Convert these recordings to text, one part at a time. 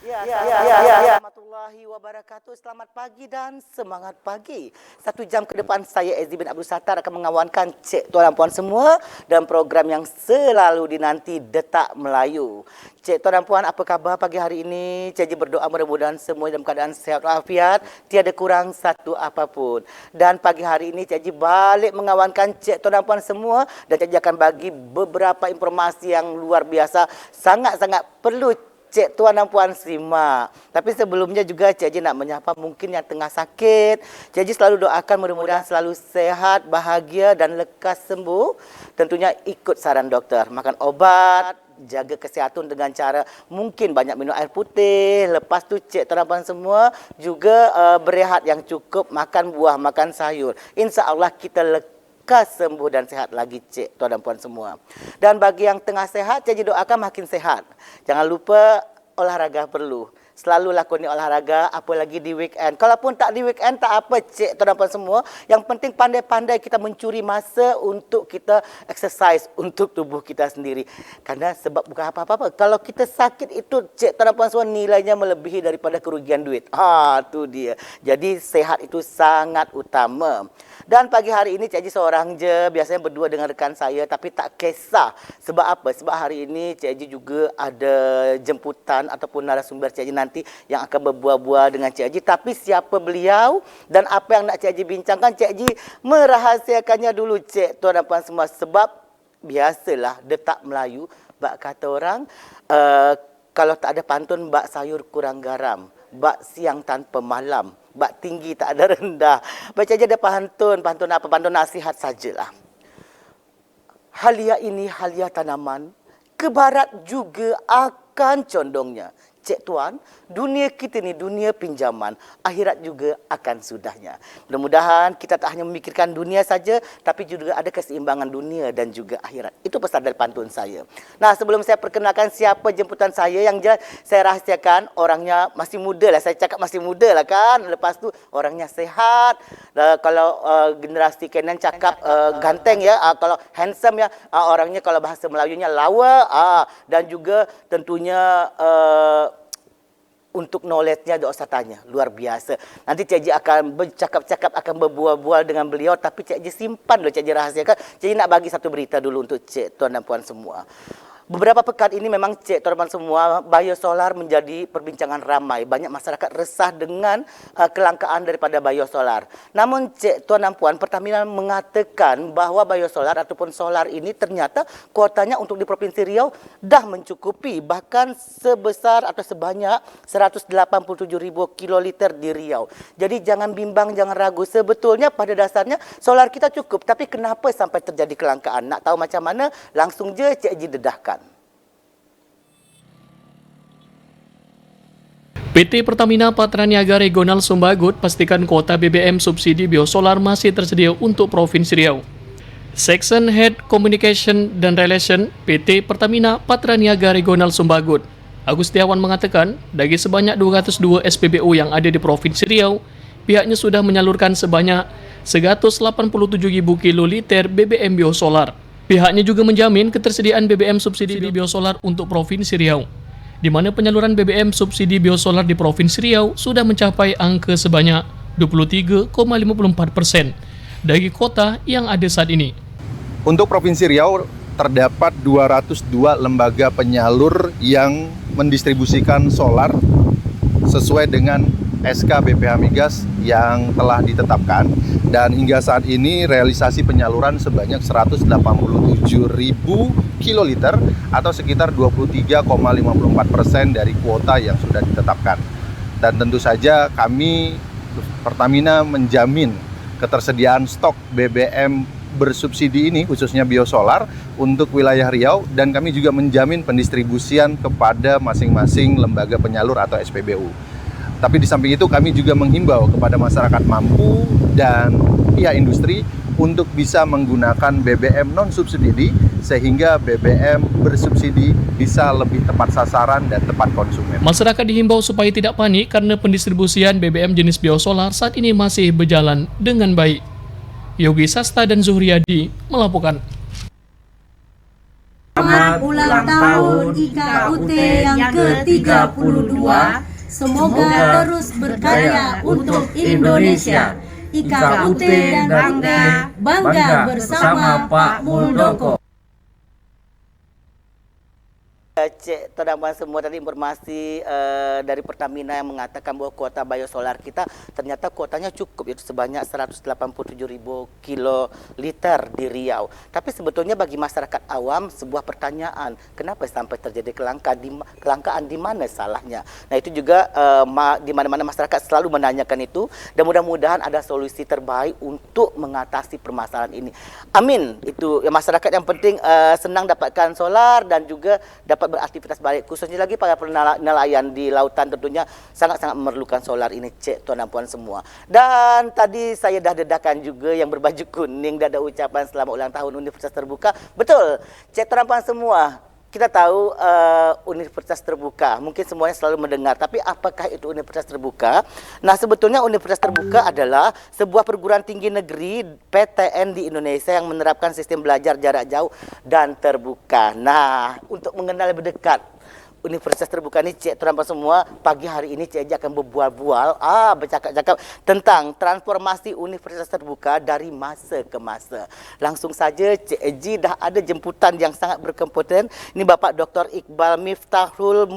Warahmatullahi wabarakatuh. Selamat pagi dan semangat pagi. 1 jam ke depan saya Ezzy bin Abdul Sattar akan mengawankan Cik Tuan dan Puan semua dalam program yang selalu dinanti Detak Melayu. Cik Tuan dan Puan, apa khabar pagi hari ini? Cikgu berdoa mudah-mudahan semua dalam keadaan sehat walafiat, tiada kurang satu apapun. Dan pagi hari ini Cikgu balik mengawankan Cik Tuan dan Puan semua dan Cikgu akan bagi beberapa informasi yang luar biasa, sangat-sangat perlu Cik Tuan dan Puan simak. Tapi sebelumnya juga Cikgu nak menyapa mungkin yang tengah sakit. Cikgu selalu doakan mudah-mudahan selalu sehat, bahagia dan lekas sembuh. Tentunya ikut saran doktor. Makan obat, jaga kesihatan dengan cara mungkin banyak minum air putih. Lepas tu Cik Tuan dan Puan semua juga berehat yang cukup, makan buah, makan sayur. InsyaAllah kita lekas sembuh dan sehat lagi Cik Tuan dan Puan semua. Dan bagi yang tengah sehat, Cikgu doakan makin sehat. Jangan lupa olahraga perlu. Selalu lakoni olahraga, apalagi di weekend. Kalaupun tak di weekend, tak apa Cik Tuan dan Puan semua. Yang penting pandai-pandai kita mencuri masa untuk kita exercise untuk tubuh kita sendiri. Karena sebab bukan apa-apa. Kalau kita sakit itu Cik Tuan dan Puan semua nilainya melebihi daripada kerugian duit. Tu dia. Jadi sehat itu sangat utama. Dan pagi hari ini Cikgu seorang je, biasanya berdua dengan rekan saya, tapi tak kisah. Sebab apa? Sebab hari ini Cikgu juga ada jemputan ataupun narasumber Cikgu nanti yang akan berbual-bual dengan Cikgu. Tapi siapa beliau dan apa yang nak Cikgu bincangkan, Cikgu merahasiakannya dulu Cik Tuan dan Puan semua. Sebab biasalah Detak Melayu, bak kata orang, kalau tak ada pantun, bak sayur kurang garam. Bak siang tanpa malam, bak tinggi tak ada rendah. Baca je ada pantun apa? Pantun nasihat sajalah. Halia ini halia tanaman, ke barat juga akan condongnya. Cik Tuan, dunia kita ni dunia pinjaman, akhirat juga akan sudahnya. Mudah-mudahan kita tak hanya memikirkan dunia saja, tapi juga ada keseimbangan dunia dan juga akhirat. Itu pesan dari pantun saya. Nah, sebelum saya perkenalkan siapa jemputan saya, yang jelas saya rahsiakan orangnya masih muda lah. Saya cakap masih muda lah kan. Lepas tu orangnya sehat. Kalau generasi Kenan cakap ganteng ya. Kalau handsome ya. Orangnya kalau bahasa Melayunya lawa. Dan juga tentunya untuk knowledge-nya tak usah tanya, luar biasa. Nanti Cikgu akan bercakap-cakap, akan berbual-bual dengan beliau, tapi Cikgu simpan dulu, Cikgu rahsiakan. Cikgu nak bagi satu berita dulu untuk Cik Tuan dan Puan semua. Beberapa pekan ini memang Cik Tuan dan Puan semua, biosolar menjadi perbincangan ramai. Banyak masyarakat resah dengan kelangkaan daripada biosolar. Namun Cik Tuan dan Puan, Pertamina mengatakan bahawa biosolar ataupun solar ini ternyata kuotanya untuk di Provinsi Riau dah mencukupi. Bahkan sebesar atau sebanyak 187,000 kiloliter di Riau. Jadi jangan bimbang, jangan ragu. Sebetulnya pada dasarnya solar kita cukup. Tapi kenapa sampai terjadi kelangkaan? Nak tahu macam mana? Langsung je Cikgu dedahkan. PT Pertamina Patraniaga Regional Sumbagut pastikan kuota BBM subsidi biosolar masih tersedia untuk Provinsi Riau. Section Head Communication dan Relation PT Pertamina Patraniaga Regional Sumbagut, Agustiawan mengatakan, dari sebanyak 202 SPBU yang ada di Provinsi Riau, pihaknya sudah menyalurkan sebanyak 187,000 kiloliter BBM biosolar. Pihaknya juga menjamin ketersediaan BBM subsidi biosolar untuk Provinsi Riau, di mana penyaluran BBM subsidi biosolar di Provinsi Riau sudah mencapai angka sebanyak 23,54% dari kuota yang ada saat ini. Untuk Provinsi Riau terdapat 202 lembaga penyalur yang mendistribusikan solar sesuai dengan SK BPH Migas yang telah ditetapkan, dan hingga saat ini realisasi penyaluran sebanyak 187.000 kiloliter atau sekitar 23,54% dari kuota yang sudah ditetapkan. Dan tentu saja kami Pertamina menjamin ketersediaan stok BBM bersubsidi ini khususnya biosolar untuk wilayah Riau, dan kami juga menjamin pendistribusian kepada masing-masing lembaga penyalur atau SPBU. Tapi di samping itu kami juga menghimbau kepada masyarakat mampu dan pihak industri untuk bisa menggunakan BBM non-subsidi sehingga BBM bersubsidi bisa lebih tepat sasaran dan tepat konsumen. Masyarakat dihimbau supaya tidak panik karena pendistribusian BBM jenis biosolar saat ini masih berjalan dengan baik. Yogi Sasta dan Zuhriyadi melaporkan. Selamat ulang tahun IKUT yang ke-32. Semoga terus berkarya untuk Indonesia. IKUT dan bangga bersama Pak Muldoko. Cik Todampuan semua tadi informasi dari Pertamina yang mengatakan bahwa kuota biosolar kita ternyata kuotanya cukup, yaitu sebanyak 187.000 kiloliter di Riau. Tapi sebetulnya bagi masyarakat awam sebuah pertanyaan, kenapa sampai terjadi kelangkaan di mana salahnya? Nah itu juga di mana-mana masyarakat selalu menanyakan itu, dan mudah-mudahan ada solusi terbaik untuk mengatasi permasalahan ini. Amin. Itu ya, masyarakat yang penting senang dapatkan solar dan juga dapat beraktivitas baik, khususnya lagi para nelayan di lautan tentunya sangat-sangat memerlukan solar ini, cik tuan dan puan semua. Dan tadi saya dah dedakan juga yang berbaju kuning dah ada ucapan selamat ulang tahun Universitas Terbuka. Betul, cik tuan dan puan semua. Kita tahu Universitas Terbuka, mungkin semuanya selalu mendengar, tapi apakah itu Universitas Terbuka? Nah, sebetulnya Universitas Terbuka adalah sebuah perguruan tinggi negeri PTN di Indonesia yang menerapkan sistem belajar jarak jauh dan terbuka. Nah, untuk mengenal lebih dekat Universitas Terbuka ini, Cik Tuan semua, pagi hari ini Cik Eji akan berbual-bual, bercakap-cakap tentang transformasi Universitas Terbuka dari masa ke masa. Langsung saja Cik Eji dah ada jemputan yang sangat berkompeten. Ini Bapak Dr. Iqbal Miftahul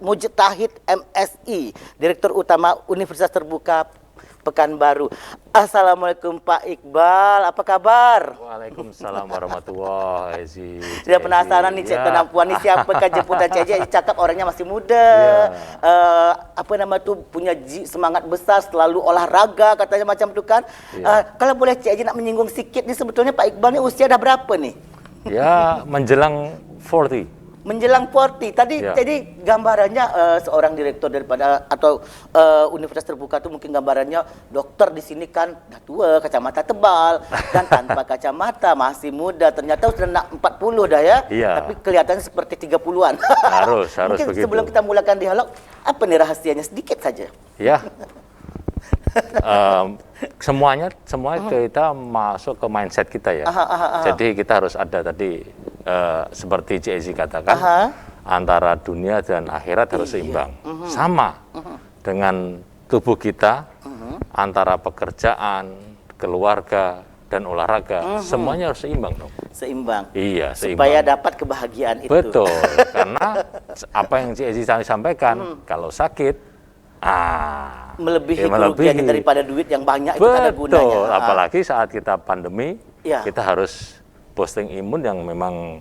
Mujtahid MSI, Direktur Utama Universitas Terbuka Pekanbaru. Assalamualaikum Pak Iqbal, apa kabar? Waalaikumsalam warahmatullahi wabarakatuh. Sudah penasaran nih Cik Tuan Puan ni siapakah jemputan Cik Eji? Cakap orangnya masih muda, apa nama tu, punya semangat besar, selalu olahraga katanya macam tu kan. Kalau boleh Cik Eji nak menyinggung sikit ni, sebetulnya Pak Iqbal ni usia dah berapa ni? Ya, menjelang 40. Menjelang 40. Tadi jadi gambarannya seorang direktur daripada atau Universitas Terbuka tu mungkin gambarannya dokter di sini kan dah tua, kacamata tebal dan tanpa kacamata masih muda. Ternyata sudah nak 40 dah ya. Tapi kelihatannya seperti 30-an. Harus mungkin begitu. Sebelum kita mulakan dialog, apa nih rahasianya sedikit saja? Ya. Semua kita masuk ke mindset kita ya. Jadi kita harus ada tadi seperti Cik Ezi katakan, antara dunia dan akhirat harus seimbang. Sama dengan tubuh kita, antara pekerjaan, keluarga, dan olahraga, semuanya harus seimbang dong. Seimbang. Iya, seimbang. Supaya dapat kebahagiaan itu. Betul, karena apa yang Cik Ezi sampaikan, kalau sakit, melebihi kerugiannya daripada duit yang banyak. Betul, itu tak ada gunanya. Apalagi saat kita pandemi, kita harus boosting imun yang memang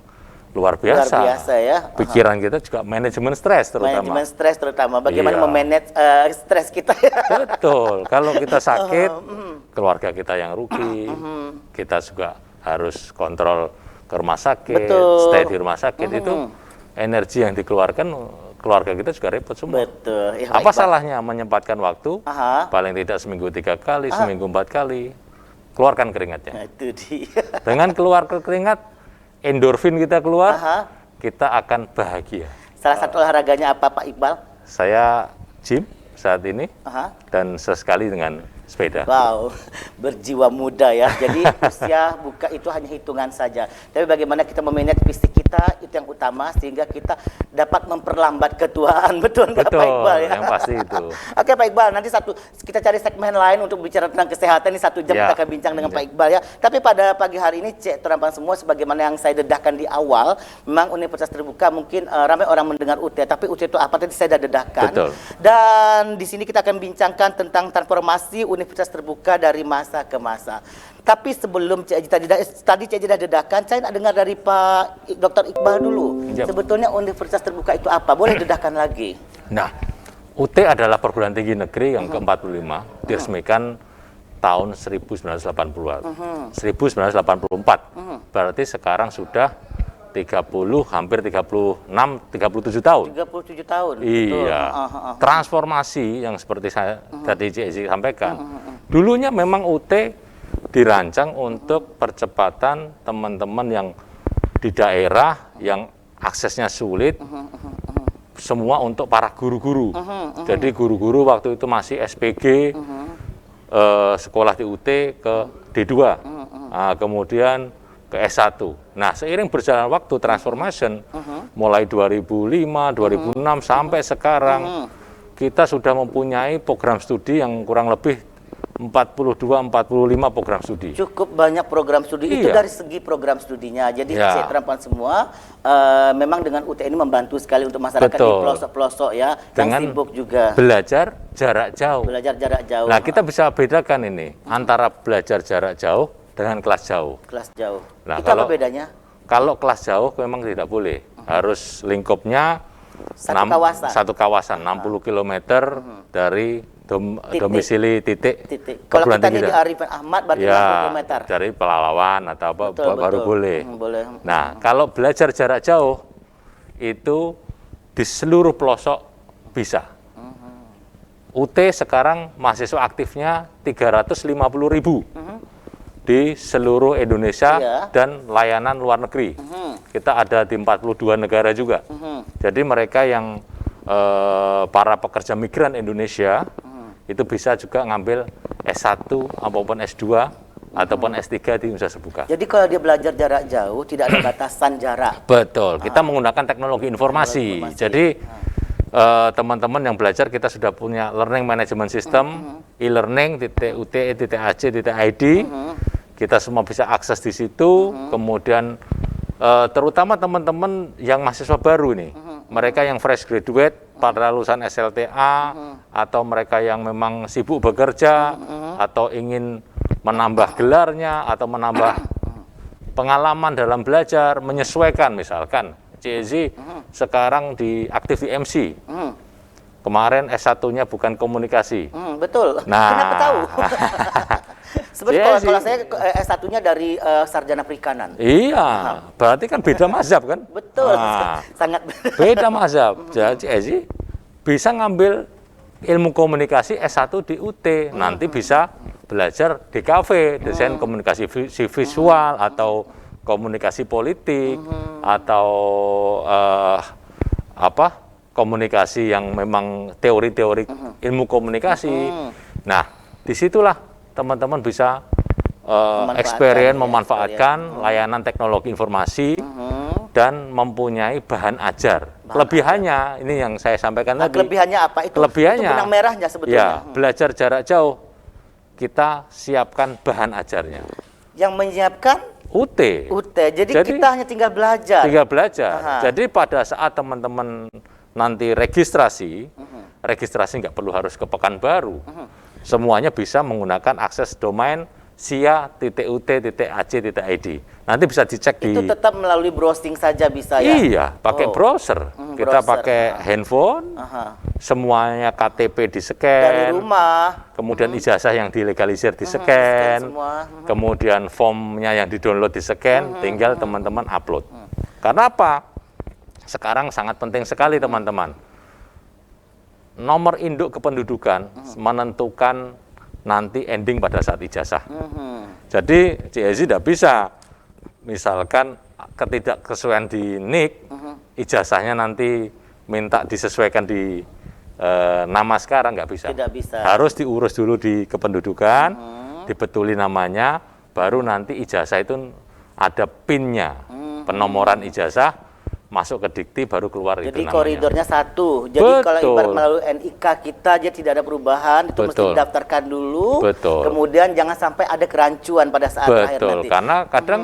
luar biasa. Luar biasa ya. Pikiran kita juga manajemen stres terutama. Manajemen stres terutama. Bagaimana memanage stres kita. Betul. Kalau kita sakit, keluarga kita yang rugi. Kita juga harus kontrol ke rumah sakit, stay di rumah sakit. Itu energi yang dikeluarkan, keluarga kita juga repot semua. Betul. Ya, apa salahnya menyempatkan waktu, paling tidak seminggu 3 kali, seminggu 4 kali, keluarkan keringatnya. Nah, itu dia. Dengan keluar keringat, endorfin kita keluar, kita akan bahagia. Salah satu olahraganya apa Pak Iqbal? Saya gym saat ini, dan sesekali dengan sepeda. Wow, berjiwa muda ya. Jadi usia buka itu hanya hitungan saja. Tapi bagaimana kita memanage fisik kita, itu yang utama, sehingga kita dapat memperlambat ketuaan. Betul nggak Pak Iqbal ya? Yang pasti itu. Oke Pak Iqbal, nanti kita cari segmen lain untuk bicara tentang kesehatan. Ini 1 jam kita akan bincang dengan Pak Iqbal ya. Tapi pada pagi hari ini, Cik Tuan semua, sebagaimana yang saya dedahkan di awal, memang Universitas Terbuka mungkin ramai orang mendengar UT, tapi UT itu apa tadi saya dah dedahkan. Betul. Dan di sini kita akan bincangkan tentang transformasi Universitas Terbuka dari masa ke masa. Tapi sebelum Cik Eji tadi Cik Eji dah dedahkan, saya nak dengar dari Pak Dr. Iqbal dulu. Sebetulnya Universitas Terbuka itu apa? Boleh dedahkan lagi? Nah, UT adalah perguruan tinggi negeri yang ke-45, diresmikan tahun 1980-an. 1984. Berarti sekarang sudah 30, hampir 36, 37 tahun. 37 tahun. Iya. Transformasi yang seperti saya tadi Cik Ezi sampaikan. Dulunya memang UT dirancang untuk percepatan teman-teman yang di daerah yang aksesnya sulit, semua untuk para guru-guru. Jadi guru-guru waktu itu masih SPG, sekolah di UT ke D2. Kemudian ke S1. Nah, seiring berjalan waktu transformation mulai 2005, 2006 sampai sekarang kita sudah mempunyai program studi yang kurang lebih 42-45 program studi. Cukup banyak program studi itu Iya. dari segi program studinya. Jadi Ya. teman semua memang dengan UT ini membantu sekali untuk masyarakat di Betul. pelosok-pelosok ya, Dengan yang sibuk juga belajar jarak jauh. belajar jarak jauh. Nah, kita bisa bedakan ini antara belajar jarak jauh dengan kelas jauh. Kelas jauh. Nah, Itu apa kalau- bedanya? Kalau kelas jauh memang tidak boleh. Harus lingkupnya Satu kawasan. 60 km dari Titik. domisili titik Kalau perguruan kita tinggi. ini di Arifin Ahmad berarti 60 Ya, km. dari Pelalawan atau apa Betul, baru betul. boleh. Boleh. Nah, kalau belajar jarak jauh itu di seluruh pelosok bisa. UT sekarang mahasiswa aktifnya 350.000 di seluruh Indonesia Iya. dan layanan luar negeri. Kita ada di 42 negara juga. Jadi mereka yang para pekerja migran Indonesia itu bisa juga ngambil S1 ataupun S2 ataupun S3 di Universitas Terbuka. Jadi kalau dia belajar jarak jauh tidak ada batasan jarak. Betul, kita menggunakan teknologi informasi. Jadi teman-teman yang belajar kita sudah punya learning management system, e-learning, .ut.ac.id. Kita semua bisa akses di situ. Kemudian terutama teman-teman yang mahasiswa baru nih, mereka yang fresh graduate, para lulusan SLTA, atau mereka yang memang sibuk bekerja, atau ingin menambah gelarnya, atau menambah pengalaman dalam belajar, menyesuaikan misalkan. CEZ sekarang di aktif di MC. Kemarin S1-nya bukan komunikasi. Betul. Nah. Kenapa tahu? Sebenarnya Iya kalau sih. saya S1-nya dari sarjana perikanan. Iya, berarti kan beda mazhab kan? Betul. Nah, Sangat beda mazhab. Jadi CEZ bisa ngambil ilmu komunikasi S1 di UT. Nanti bisa belajar di kafe, desain komunikasi visual atau komunikasi politik atau komunikasi yang memang teori-teori ilmu komunikasi. Nah, disitulah teman-teman bisa memanfaatkan layanan teknologi informasi dan mempunyai bahan ajar. Kelebihannya ini yang saya sampaikan Nah, tadi. kelebihannya apa? Itu benang merahnya sebetulnya. Ya, belajar jarak jauh kita siapkan bahan ajarnya. Yang menyiapkan UT. Jadi kita hanya tinggal belajar. Tinggal belajar. Aha. Jadi pada saat teman-teman nanti registrasi, registrasi nggak perlu harus ke Pekanbaru. Semuanya bisa menggunakan akses domain sia.ut.ac.id. Nanti bisa dicek di... Itu tetap melalui browsing saja bisa ya? Iya, pakai Oh. browser. Kita Browser. pakai handphone, semuanya KTP Dari di-scan, rumah. kemudian ijazah yang dilegalisir Scan di-scan, semua. kemudian formnya yang di-download di-scan, tinggal teman-teman upload. Karena apa? Sekarang sangat penting sekali teman-teman. Nomor induk kependudukan menentukan nanti ending pada saat ijazah. Jadi CEZ tidak bisa, misalkan ketidaksesuaian di NIK, ijazahnya nanti minta disesuaikan di nama sekarang, nggak bisa. Tidak bisa. Harus diurus dulu di kependudukan, dibetuli namanya, baru nanti ijazah itu ada PIN-nya, penomoran ijazah, masuk ke dikti baru keluar itu Jadi namanya. koridornya satu. Jadi kalau Betul. ibarat melalui NIK kita dia tidak ada perubahan, itu mesti Betul. didaftarkan dulu. Betul. Kemudian jangan sampai ada kerancuan pada saat akhir Betul, nanti. karena kadang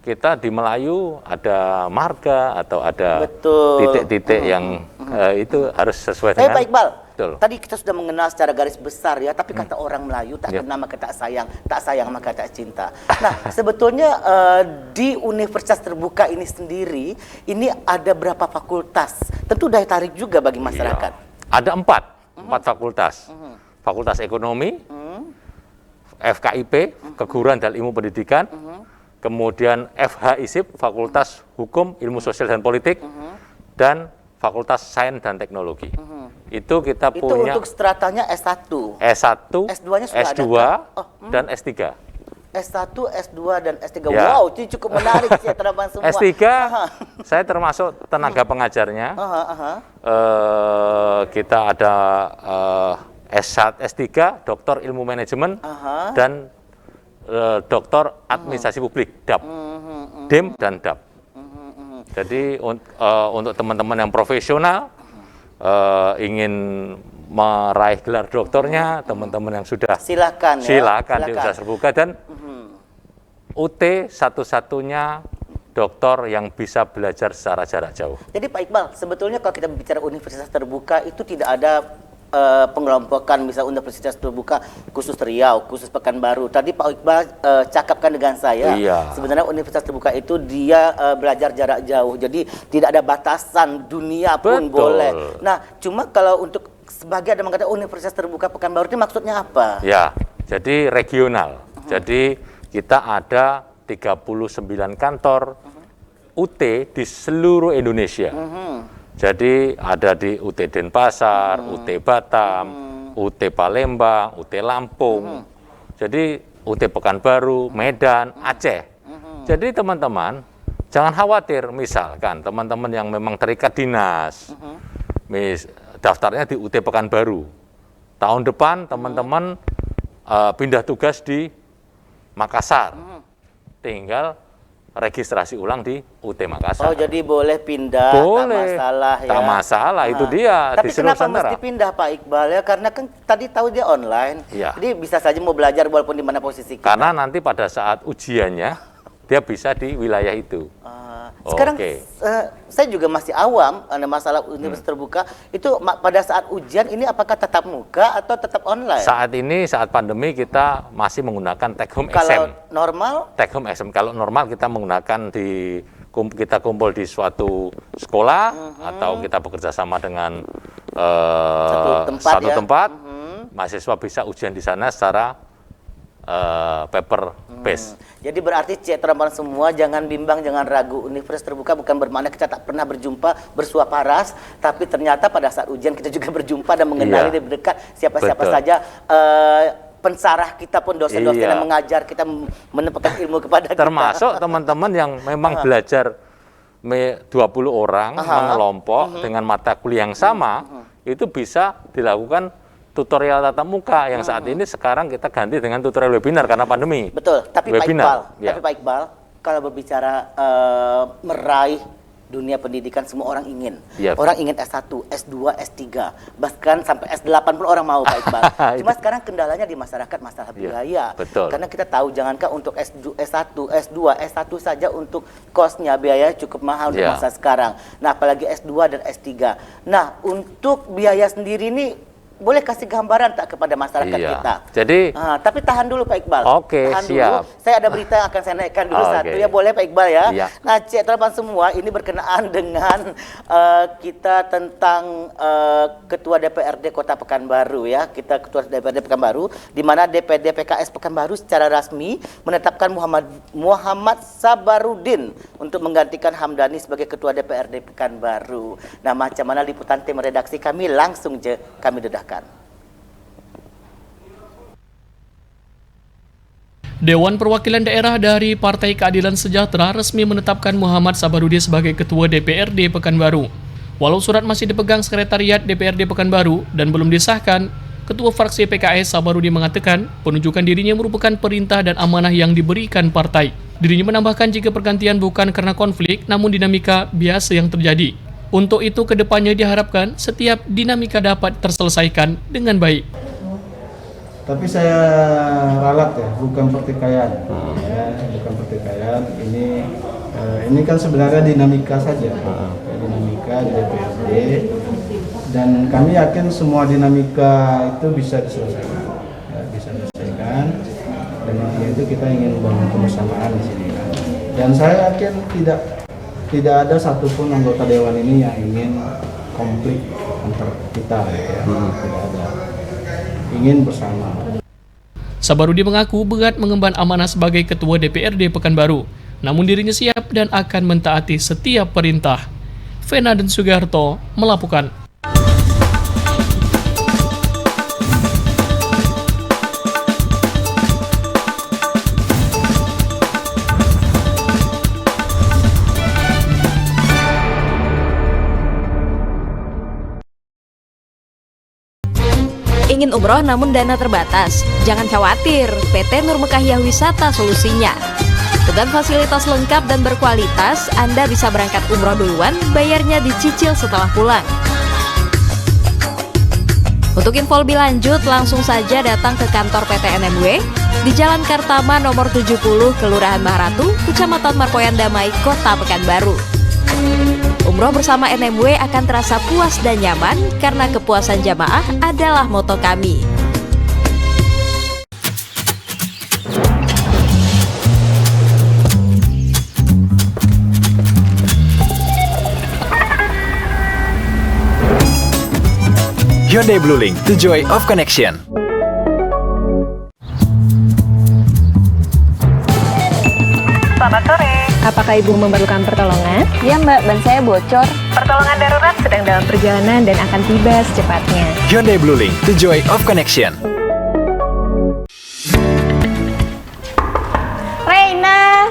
kita di Melayu ada marga atau ada Betul. titik-titik yang itu harus sesuai Tapi dengan... Pak Iqbal, Betul. tadi kita sudah mengenal secara garis besar ya, tapi kata orang Melayu tak Ya. kenal maka tak sayang maka tak cinta. Nah, sebetulnya di Universitas Terbuka ini sendiri, ini ada berapa fakultas? Tentu daya tarik juga bagi masyarakat. Iya. Ada empat fakultas. Fakultas Ekonomi, FKIP, Keguruan dan Ilmu Pendidikan, kemudian FHISIP, Fakultas Hukum, Ilmu Sosial dan Politik, dan Fakultas Sains dan Teknologi. Itu kita Itu punya untuk stratanya S1. S1, S2-nya sudah S2, ada, dan S3. S1, S2, dan S3. Ya. Wow, itu cukup menarik ya teman-teman semua. S3, saya termasuk tenaga pengajarnya. Kita ada S1, S3, Doktor Ilmu Manajemen, dan Doktor Administrasi Publik, DAP, DEM dan DAP. Jadi untuk teman-teman yang profesional ingin meraih gelar doktornya, teman-teman yang sudah silakan di Universitas Terbuka, dan UT satu-satunya doktor yang bisa belajar secara jarak jauh. Jadi Pak Iqbal, sebetulnya kalau kita bicara Universitas Terbuka itu tidak ada pengelompokan, misal Universitas Terbuka khusus Riau, khusus Pekanbaru. Tadi Pak Iqbal cakapkan dengan saya, sebenarnya Universitas Terbuka itu dia belajar jarak jauh, jadi tidak ada batasan, dunia pun boleh. Nah, cuma kalau untuk sebagai ada mengatakan Universitas Terbuka Pekanbaru itu maksudnya apa? Ya, jadi regional. Jadi kita ada 39 kantor UT di seluruh Indonesia. Jadi ada di UT Denpasar, UT Batam, UT Palembang, UT Lampung, jadi UT Pekanbaru, Medan, Aceh. Jadi teman-teman jangan khawatir, misalkan teman-teman yang memang terikat dinas, daftarnya di UT Pekanbaru. Tahun depan teman-teman pindah tugas di Makassar, tinggal registrasi ulang di UT Makassar. Oh, jadi boleh pindah, boleh, tak masalah ya. Tak masalah, itu dia. Tapi kenapa mesti pindah Pak Iqbal ya? Karena kan tadi tahu dia online, jadi bisa saja mau belajar walaupun di mana posisi kita. Karena nanti pada saat ujiannya, dia bisa di wilayah itu. Sekarang saya juga masih awam masalah Universitas Terbuka itu pada saat ujian ini apakah tetap muka atau tetap online? Saat ini saat pandemi kita masih menggunakan take home exam. Kalau normal? Take home exam. Kalau normal kita menggunakan kita kumpul di suatu sekolah atau kita bekerja sama dengan satu tempat. Mahasiswa bisa ujian di sana secara paper base. Jadi berarti teman-teman semua jangan bimbang, jangan ragu. Universitas Terbuka bukan bermakna kita tak pernah berjumpa, bersua paras, tapi ternyata pada saat ujian kita juga berjumpa dan mengenali lebih dekat siapa-siapa saja pensarah kita pun, dosen-dosen yang mengajar kita, menempatkan ilmu kepada kita. Termasuk teman-teman yang memang belajar 20 orang mengelompok dengan mata kuliah yang sama, itu bisa dilakukan tutorial tatap muka yang saat ini sekarang kita ganti dengan tutorial webinar karena pandemi. Betul, tapi webinar, Pak Iqbal, kalau berbicara meraih dunia pendidikan semua orang ingin. Orang ingin S1, S2, S3, bahkan sampai S8 pun orang mau Pak Iqbal. Cuma sekarang kendalanya di masyarakat masalah biaya. Betul. Karena kita tahu jangankah untuk S1, S2, S1 saja untuk kosnya biaya cukup mahal untuk masa sekarang. Nah, apalagi S2 dan S3. Nah, untuk biaya sendiri ini boleh kasih gambaran tak kepada masyarakat kita? Jadi, tapi tahan dulu Pak Iqbal. Oke, tahan siap. Dulu. Saya ada berita yang akan saya naikkan dulu satu ya, boleh Pak Iqbal ya? Nah, teman-teman semua, ini berkenaan dengan kita tentang Ketua DPRD Kota Pekanbaru ya. Kita Ketua DPRD Pekanbaru, di mana DPD PKS Pekanbaru secara resmi menetapkan Muhammad Sabarudin untuk menggantikan Hamdani sebagai Ketua DPRD Pekanbaru. Nah, macam mana liputan tim redaksi kami langsung kami dedahkan. Dewan Perwakilan Daerah dari Partai Keadilan Sejahtera resmi menetapkan Muhammad Sabarudin sebagai Ketua DPRD Pekanbaru. Walau surat masih dipegang Sekretariat DPRD Pekanbaru dan belum disahkan, Ketua fraksi PKS Sabarudin mengatakan penunjukan dirinya merupakan perintah dan amanah yang diberikan partai. Dirinya menambahkan jika pergantian bukan karena konflik, namun dinamika biasa yang terjadi. Untuk itu kedepannya diharapkan setiap dinamika dapat terselesaikan dengan baik. Tapi saya ralat ya, bukan pertikaian. Bukan pertikaian. Ini kan sebenarnya dinamika saja. Dinamika di DPRD. Dan kami yakin semua dinamika itu bisa diselesaikan. Bisa diselesaikan. Dan intinya itu kita ingin membangun kebersamaan di sini. Dan saya yakin tidak ada satupun anggota dewan ini yang ingin konflik antar kita ya. Tidak ada. Ingin bersama. Sabarudin mengaku berat mengemban amanah sebagai Ketua DPRD Pekanbaru, namun dirinya siap dan akan mentaati setiap perintah. Vena dan Sugiharto melaporkan. Ingin ingin umroh namun dana terbatas? Jangan khawatir, PT Nur Mekahiyah Wisata solusinya. Dengan fasilitas lengkap dan berkualitas, Anda bisa berangkat umroh duluan, bayarnya dicicil setelah pulang. Untuk info lebih lanjut, langsung saja datang ke kantor PT NMW di Jalan Kartama nomor 70, Kelurahan Maharatu, Kecamatan Marpoyan Damai, Kota Pekanbaru. Umroh bersama NMW akan terasa puas dan nyaman karena kepuasan jamaah adalah moto kami. Hyundai Blue Link, the joy of connection. Selamat sore. Apakah Ibu memerlukan pertolongan? Ya Mbak, ban saya bocor. Pertolongan darurat sedang dalam perjalanan dan akan tiba secepatnya. Hyundai Blue Link, the joy of connection. Reina.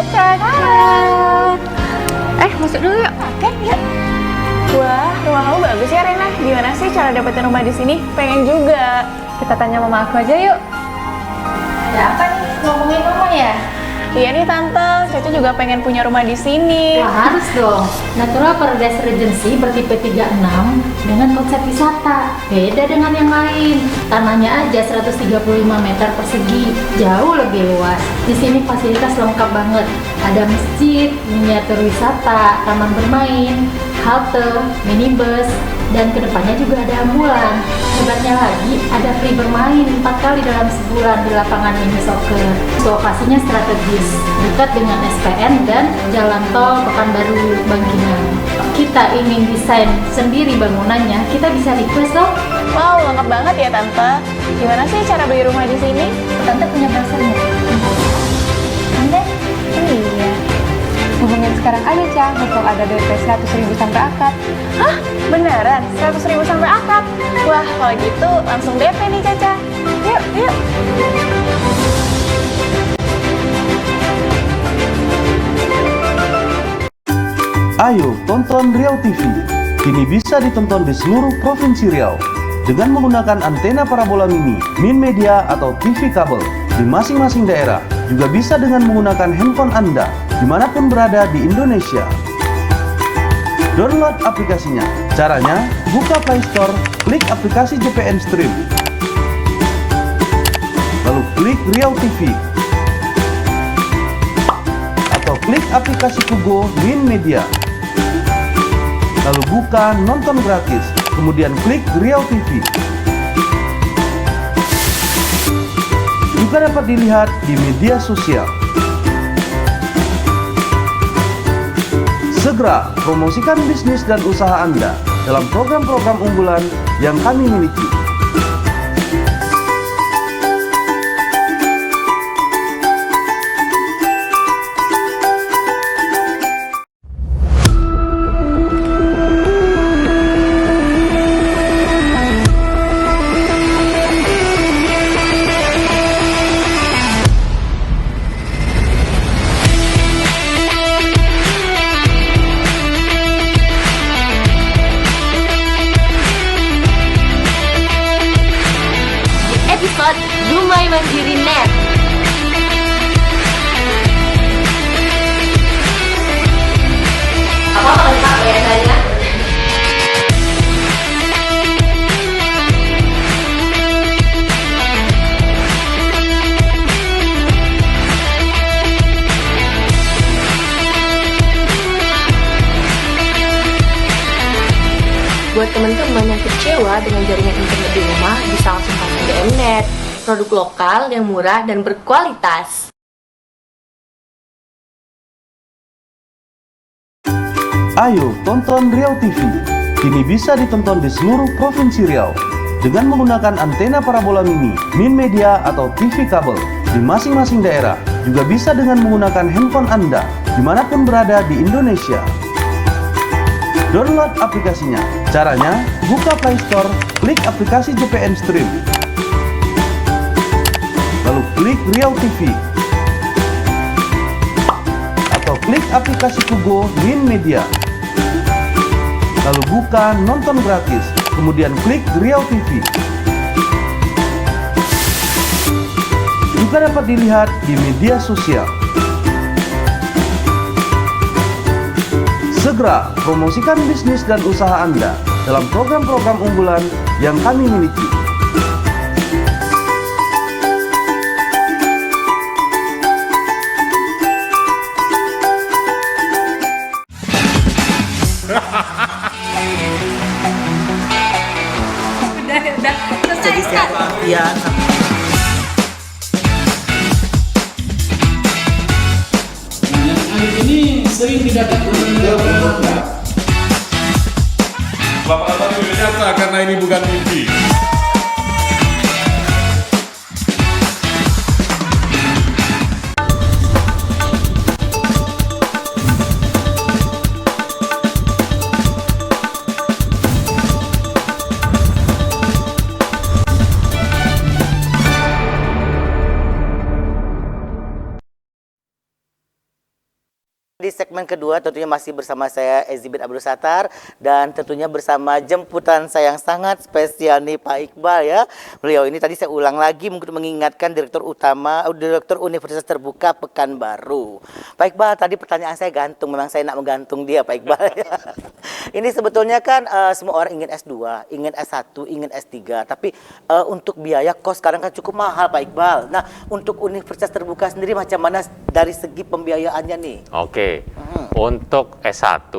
Caca. Masuk dulu yuk. Oke, yuk. Wah, rumah kamu bagus ya Reina. Gimana sih cara dapetin rumah di sini? Pengen juga. Kita tanya mama aku aja yuk. Ada apa nih? Ngomongin rumah ya? Iya nih Tante, Caca juga pengen punya rumah di sini. Wah, harus dong. Natural Paradise Regency bertipe 36 dengan konsep wisata. Beda dengan yang lain. Tanahnya aja 135 meter persegi, jauh lebih luas. Di sini fasilitas lengkap banget. Ada masjid, miniatur wisata, taman bermain, halte, minibus, dan kedepannya juga ada ambulan. Hebatnya lagi, ada free bermain 4 kali dalam sebulan di lapangan mini soccer. Lokasinya strategis, dekat dengan SPN dan jalan tol Pekanbaru Bangkinang. Kita ingin desain sendiri bangunannya, kita bisa request dong. Wow, lengkap banget ya Tante. Gimana sih cara beli rumah di sini? Tante punya browsernya? Tante? Iya. Hubungin sekarang aja, Cang, untuk ada DP 100.000 sampai akad. Hah? Beneran? 100.000 sampai akad? Wah, kalau gitu langsung DP nih, Caca. Yuk, yuk. Ayo tonton Riau TV. Kini bisa ditonton di seluruh Provinsi Riau dengan menggunakan antena parabola mini, Min Media atau TV kabel di masing-masing daerah. Juga bisa dengan menggunakan handphone Anda dimanapun berada di Indonesia. Download aplikasinya. Caranya, buka Play Store, klik aplikasi JPN Stream, lalu klik Riau TV, atau klik aplikasi Kugo Min Media, lalu buka nonton gratis, kemudian klik Riau TV. Juga dapat dilihat di media sosial. Segera promosikan bisnis dan usaha Anda dalam program-program unggulan yang kami miliki. Dumai Mandiri Net. Apa lengkap ya saya? Buat teman-teman yang kecewa dengan jaringan internet di rumah, bisa langsung pasang DMNet. Produk lokal yang murah dan berkualitas. Ayo tonton Riau TV. Kini bisa ditonton di seluruh Provinsi Riau dengan menggunakan antena parabola mini, Min Media atau TV kabel di masing-masing daerah. Juga bisa dengan menggunakan handphone Anda dimanapun berada di Indonesia. Download aplikasinya. Caranya, buka Play Store, klik aplikasi JPN Stream, lalu klik Riau TV, atau klik aplikasi Kugo Min Media, lalu buka nonton gratis, kemudian klik Riau TV. Juga dapat dilihat di media sosial. Segera promosikan bisnis dan usaha Anda dalam program-program unggulan yang kami miliki. Jadi sehat walafiat. Ini sering tidak Bapak tadi nyata karena ini bukan mimpi. Di segmen kedua tentunya masih bersama saya Ezi bin Abdul Sattar dan tentunya bersama jemputan saya yang sangat spesial nih Pak Iqbal ya. Beliau ini tadi saya ulang lagi mungkin mengingatkan Direktur Universitas Terbuka Pekanbaru. Pak Iqbal, tadi pertanyaan saya gantung, memang saya nak menggantung dia Pak Iqbal. Ini sebetulnya kan semua orang ingin S2, ingin S1, ingin S3, tapi untuk biaya kos sekarang kan cukup mahal Pak Iqbal. Nah, untuk Universitas Terbuka sendiri macam mana dari segi pembiayaannya nih? Oke. Untuk S1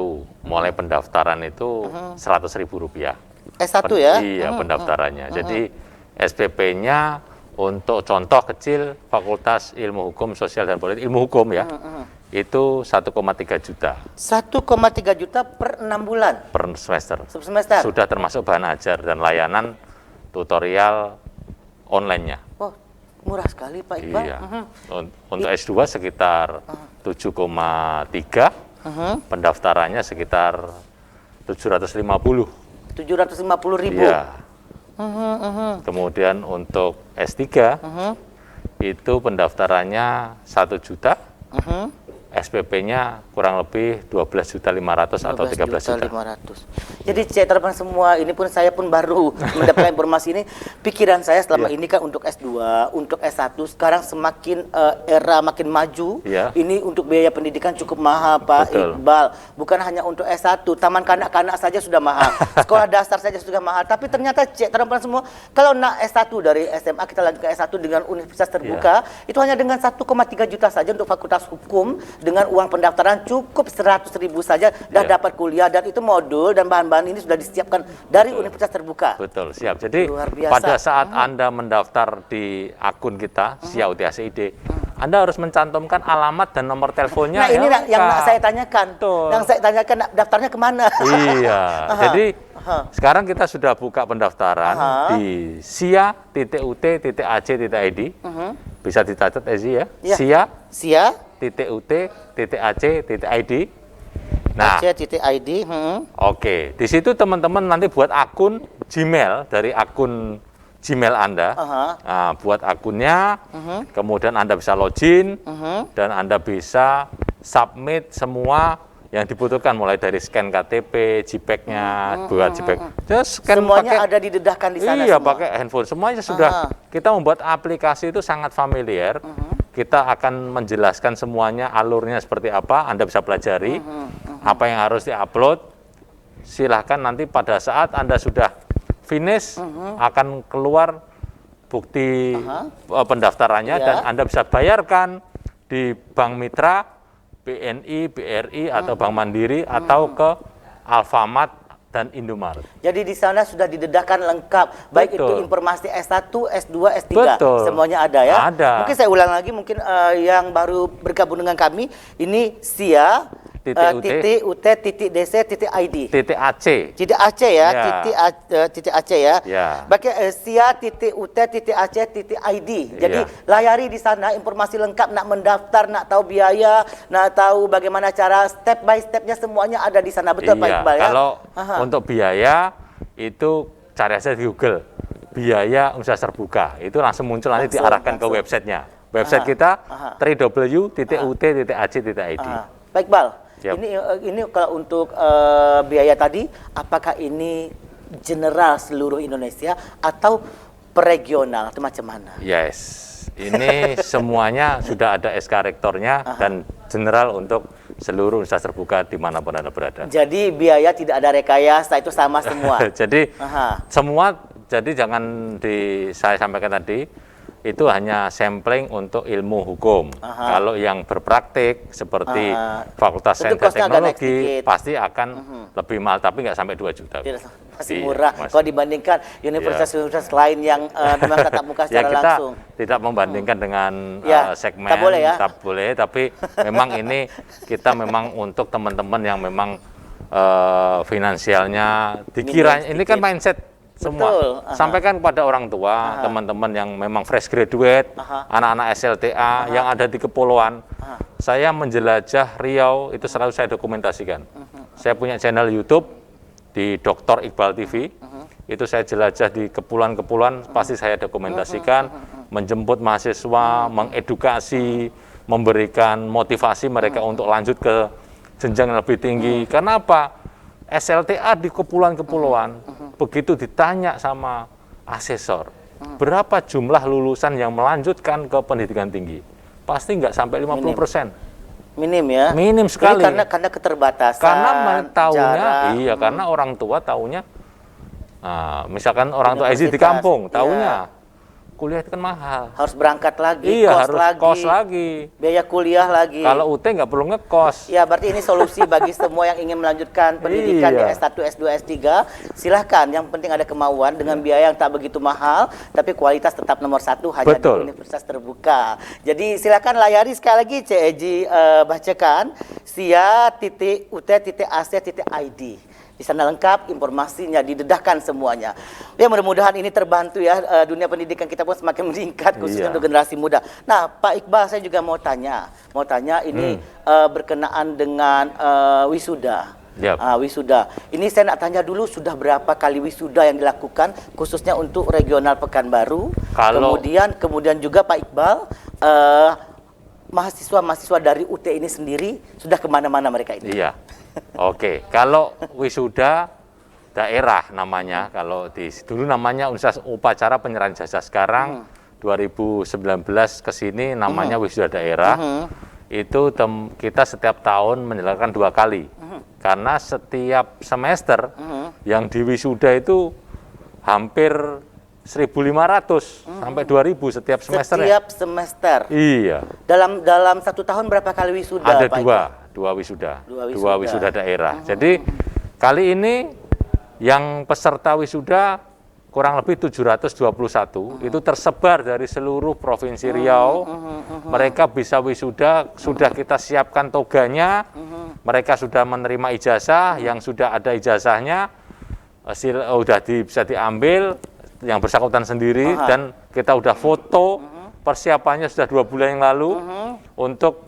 mulai pendaftaran itu Rp100.000. S1 ya? Iya, pendaftarannya. Jadi SPP-nya untuk contoh kecil Fakultas Ilmu Hukum Sosial dan Politik, ilmu hukum ya. Itu 1,3 juta. 1,3 juta per 6 bulan? Per semester. Semester? Sudah termasuk bahan ajar dan layanan tutorial online-nya. Oh, murah sekali Pak Iqbal. Iya. Untuk S2 sekitar 7,3, pendaftarannya sekitar 750. 750.000. Iya. Kemudian untuk S3 itu pendaftarannya 1 juta, SPP-nya kurang lebih 12.500.000 atau 13 juta. Jadi teman semua, ini pun saya pun baru mendapatkan informasi ini. Pikiran saya selama ini kan untuk S2, untuk S1, sekarang semakin era makin maju. Ini untuk biaya pendidikan cukup mahal Pak Iqbal. Bukan hanya untuk S1, taman kanak-kanak saja sudah mahal. Sekolah dasar saja sudah mahal. Tapi ternyata teman semua, kalau nak S1 dari SMA kita lanjut ke S1 dengan Universitas Terbuka, itu hanya dengan 1,3 juta saja untuk Fakultas Hukum. Dengan uang pendaftaran cukup 100.000 saja dah dapat kuliah, dan itu modul dan bahan-bahan ini sudah disiapkan dari Universitas Terbuka. Betul, siap. Jadi pada saat Anda mendaftar di akun kita SIA UTHCID, Anda harus mencantumkan alamat dan nomor teleponnya. Nah, ini yang saya tanyakan. Yang saya tanyakan, daftarnya kemana? Iya. Jadi sekarang kita sudah buka pendaftaran di sia.ut.ac.id. Bisa dicatat Ezi ya. sia.ut.ac.id. Nah, .id. Oke, di situ teman-teman nanti buat akun Gmail dari akun Gmail Anda. Nah, buat akunnya, kemudian Anda bisa login dan Anda bisa submit semua yang dibutuhkan, mulai dari scan KTP, JPEG-nya, buat JPEG. Semuanya ada didedahkan di sana. Iya, pakai handphone. Semuanya sudah. Kita membuat aplikasi itu sangat familiar. Kita akan menjelaskan semuanya, alurnya seperti apa, Anda bisa pelajari, apa yang harus diupload. Silahkan nanti pada saat Anda sudah finish, akan keluar bukti pendaftarannya, dan Anda bisa bayarkan di Bank Mitra, BNI, BRI, atau Bank Mandiri, atau ke Alfamart dan Indomaret. Jadi di sana sudah didedahkan lengkap, baik itu informasi S1, S2, S3, semuanya ada ya. Ada. Mungkin saya ulang lagi, mungkin yang baru bergabung dengan kami, ini SIA .ut.dc.id. .ac. .ac ya, .ac ya. Bagi sia.ut.ac.id. Jadi layari di sana informasi lengkap, nak mendaftar, nak tahu biaya, nak tahu bagaimana cara step by stepnya, semuanya ada di sana. Betul Pak Iqbal ya? Kalau untuk biaya itu cari aja di Google. Biaya Universitas Terbuka. Itu langsung muncul, nanti diarahkan ke websitenya. Website kita www.ut.ac.id. Pak Iqbal, ini kalau untuk biaya tadi, apakah ini general seluruh Indonesia atau per regional atau macam mana? Yes, ini semuanya sudah ada SK rektornya dan general untuk seluruh universitas terbuka dimanapun Anda berada. Jadi biaya tidak ada rekayasa, itu sama semua. Jadi semua, jadi jangan saya sampaikan tadi, itu hanya sampling untuk ilmu hukum. Kalau yang berpraktik seperti Fakultas Sains dan Teknologi pasti akan lebih mahal, tapi nggak sampai 2 juta. Masih murah kalau dibandingkan universitas-universitas lain yang memang tatap muka secara langsung. Tidak membandingkan dengan segmen, tak boleh ya? Tak boleh, tapi memang ini kita memang untuk teman-teman yang memang finansialnya dikira, ini kan mindset semua. Betul. Sampaikan kepada orang tua, teman-teman yang memang fresh graduate, anak-anak SLTA yang ada di kepulauan. Saya menjelajah Riau itu selalu saya dokumentasikan. Saya punya channel YouTube di Dr. Iqbal TV. Itu saya jelajah di kepulauan-kepulauan, pasti saya dokumentasikan, menjemput mahasiswa, mengedukasi, memberikan motivasi mereka untuk lanjut ke jenjang yang lebih tinggi. Kenapa? SLTA di kepulauan-kepulauan, begitu ditanya sama asesor, berapa jumlah lulusan yang melanjutkan ke pendidikan tinggi? Pasti nggak sampai 50%. Minim ya? Minim sekali. Jadi karena keterbatasan, karena taunya, jarak. karena orang tua taunya, misalkan orang tua Ezi di kampung, taunya kuliah itu kan mahal. Harus berangkat lagi, harus kos lagi. Biaya kuliah lagi. Kalau UT nggak perlu ngekos. Ya, berarti ini solusi bagi semua yang ingin melanjutkan pendidikan di S1, S2, S3. Silahkan, yang penting ada kemauan dengan biaya yang tak begitu mahal, tapi kualitas tetap nomor 1 hanya di universitas terbuka. Jadi silahkan layari sekali lagi Cik Eji bacakan sia.ut.ac.id. Di sana lengkap informasinya, didedahkan semuanya. Ya, mudah-mudahan ini terbantu ya, dunia pendidikan kita pun semakin meningkat khususnya untuk generasi muda. Nah, Pak Iqbal, saya juga mau tanya ini berkenaan dengan wisuda. Wisuda. Ini saya nak tanya dulu, sudah berapa kali wisuda yang dilakukan khususnya untuk regional Pekanbaru? Kemudian juga Pak Iqbal, mahasiswa-mahasiswa dari UT ini sendiri sudah kemana-mana mereka ini? Iya. Oke, kalau wisuda daerah namanya, kalau dulu namanya Universitas Upacara Penyerahan Jasa, sekarang 2019 ke sini namanya wisuda daerah. Itu kita setiap tahun menyelenggarakan 2 kali. Karena setiap semester yang di wisuda itu hampir 1.500 sampai 2.000 setiap semester. Setiap semester. Iya. Dalam 1 tahun berapa kali wisuda? Ada dua wisuda daerah. Jadi kali ini yang peserta wisuda kurang lebih 721 itu tersebar dari seluruh provinsi Riau. Mereka bisa wisuda, sudah kita siapkan toganya. Mereka sudah menerima ijazah, yang sudah ada ijazahnya sudah bisa diambil yang bersangkutan sendiri, dan kita udah foto. Persiapannya sudah 2 bulan yang lalu untuk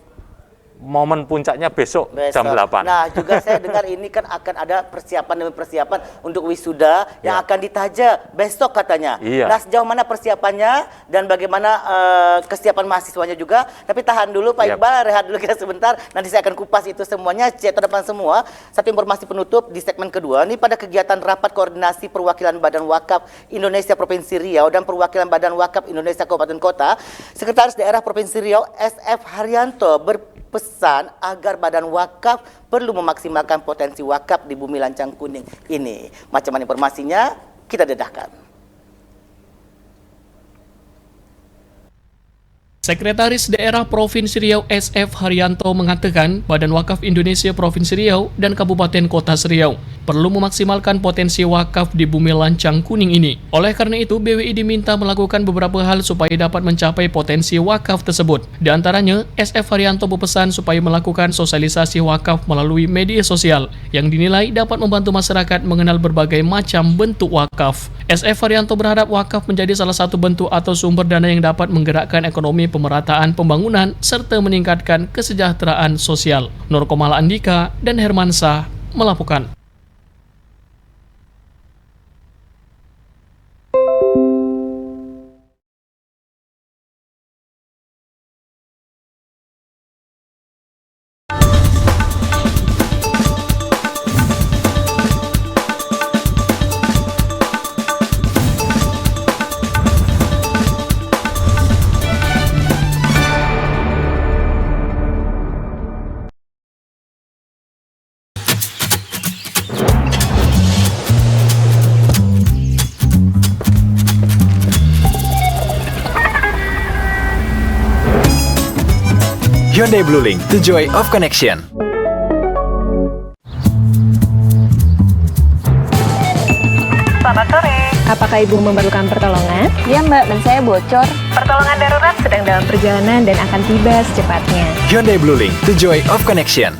momen puncaknya besok jam 8. Nah, juga saya dengar ini kan akan ada persiapan demi persiapan untuk wisuda yang akan ditaja besok katanya. Nah, sejauh mana persiapannya dan bagaimana kesiapan mahasiswanya juga. Tapi tahan dulu Pak Iqbal, rehat dulu kita sebentar. Nanti saya akan kupas itu semuanya, cek depan semua. Satu informasi penutup di segmen kedua. Ini pada kegiatan rapat koordinasi perwakilan Badan Wakaf Indonesia Provinsi Riau dan perwakilan Badan Wakaf Indonesia Kabupaten Kota, Sekretaris Daerah Provinsi Riau SF Haryanto berpesan agar Badan Wakaf perlu memaksimalkan potensi wakaf di Bumi Lancang Kuning ini. Macam mana informasinya? Kita dedahkan. Sekretaris Daerah Provinsi Riau SF Haryanto mengatakan Badan Wakaf Indonesia Provinsi Riau dan Kabupaten Kota Riau perlu memaksimalkan potensi wakaf di Bumi Lancang Kuning ini. Oleh karena itu, BWI diminta melakukan beberapa hal supaya dapat mencapai potensi wakaf tersebut. Di antaranya, SF Haryanto berpesan supaya melakukan sosialisasi wakaf melalui media sosial yang dinilai dapat membantu masyarakat mengenal berbagai macam bentuk wakaf. SF Haryanto berharap wakaf menjadi salah satu bentuk atau sumber dana yang dapat menggerakkan ekonomi, pemerataan pembangunan, serta meningkatkan kesejahteraan sosial. Nur Komala Andika dan Hermansyah melaporkan. Hyundai Bluelink, the joy of connection. Selamat sore. Apakah Ibu memerlukan pertolongan? Iya Mbak, dan saya bocor. Pertolongan darurat sedang dalam perjalanan dan akan tiba secepatnya. Hyundai Bluelink, the joy of connection.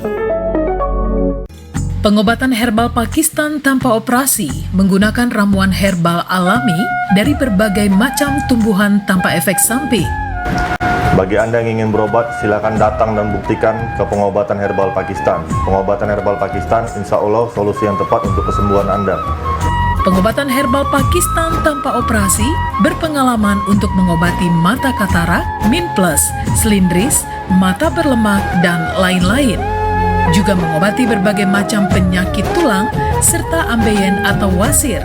Pengobatan herbal Pakistan tanpa operasi menggunakan ramuan herbal alami dari berbagai macam tumbuhan tanpa efek samping. Bagi Anda yang ingin berobat, silakan datang dan buktikan ke pengobatan herbal Pakistan. Pengobatan herbal Pakistan, insya Allah solusi yang tepat untuk kesembuhan Anda. Pengobatan herbal Pakistan tanpa operasi berpengalaman untuk mengobati mata katarak, minplus, selindris, mata berlemak, dan lain-lain. Juga mengobati berbagai macam penyakit tulang serta ambeien atau wasir.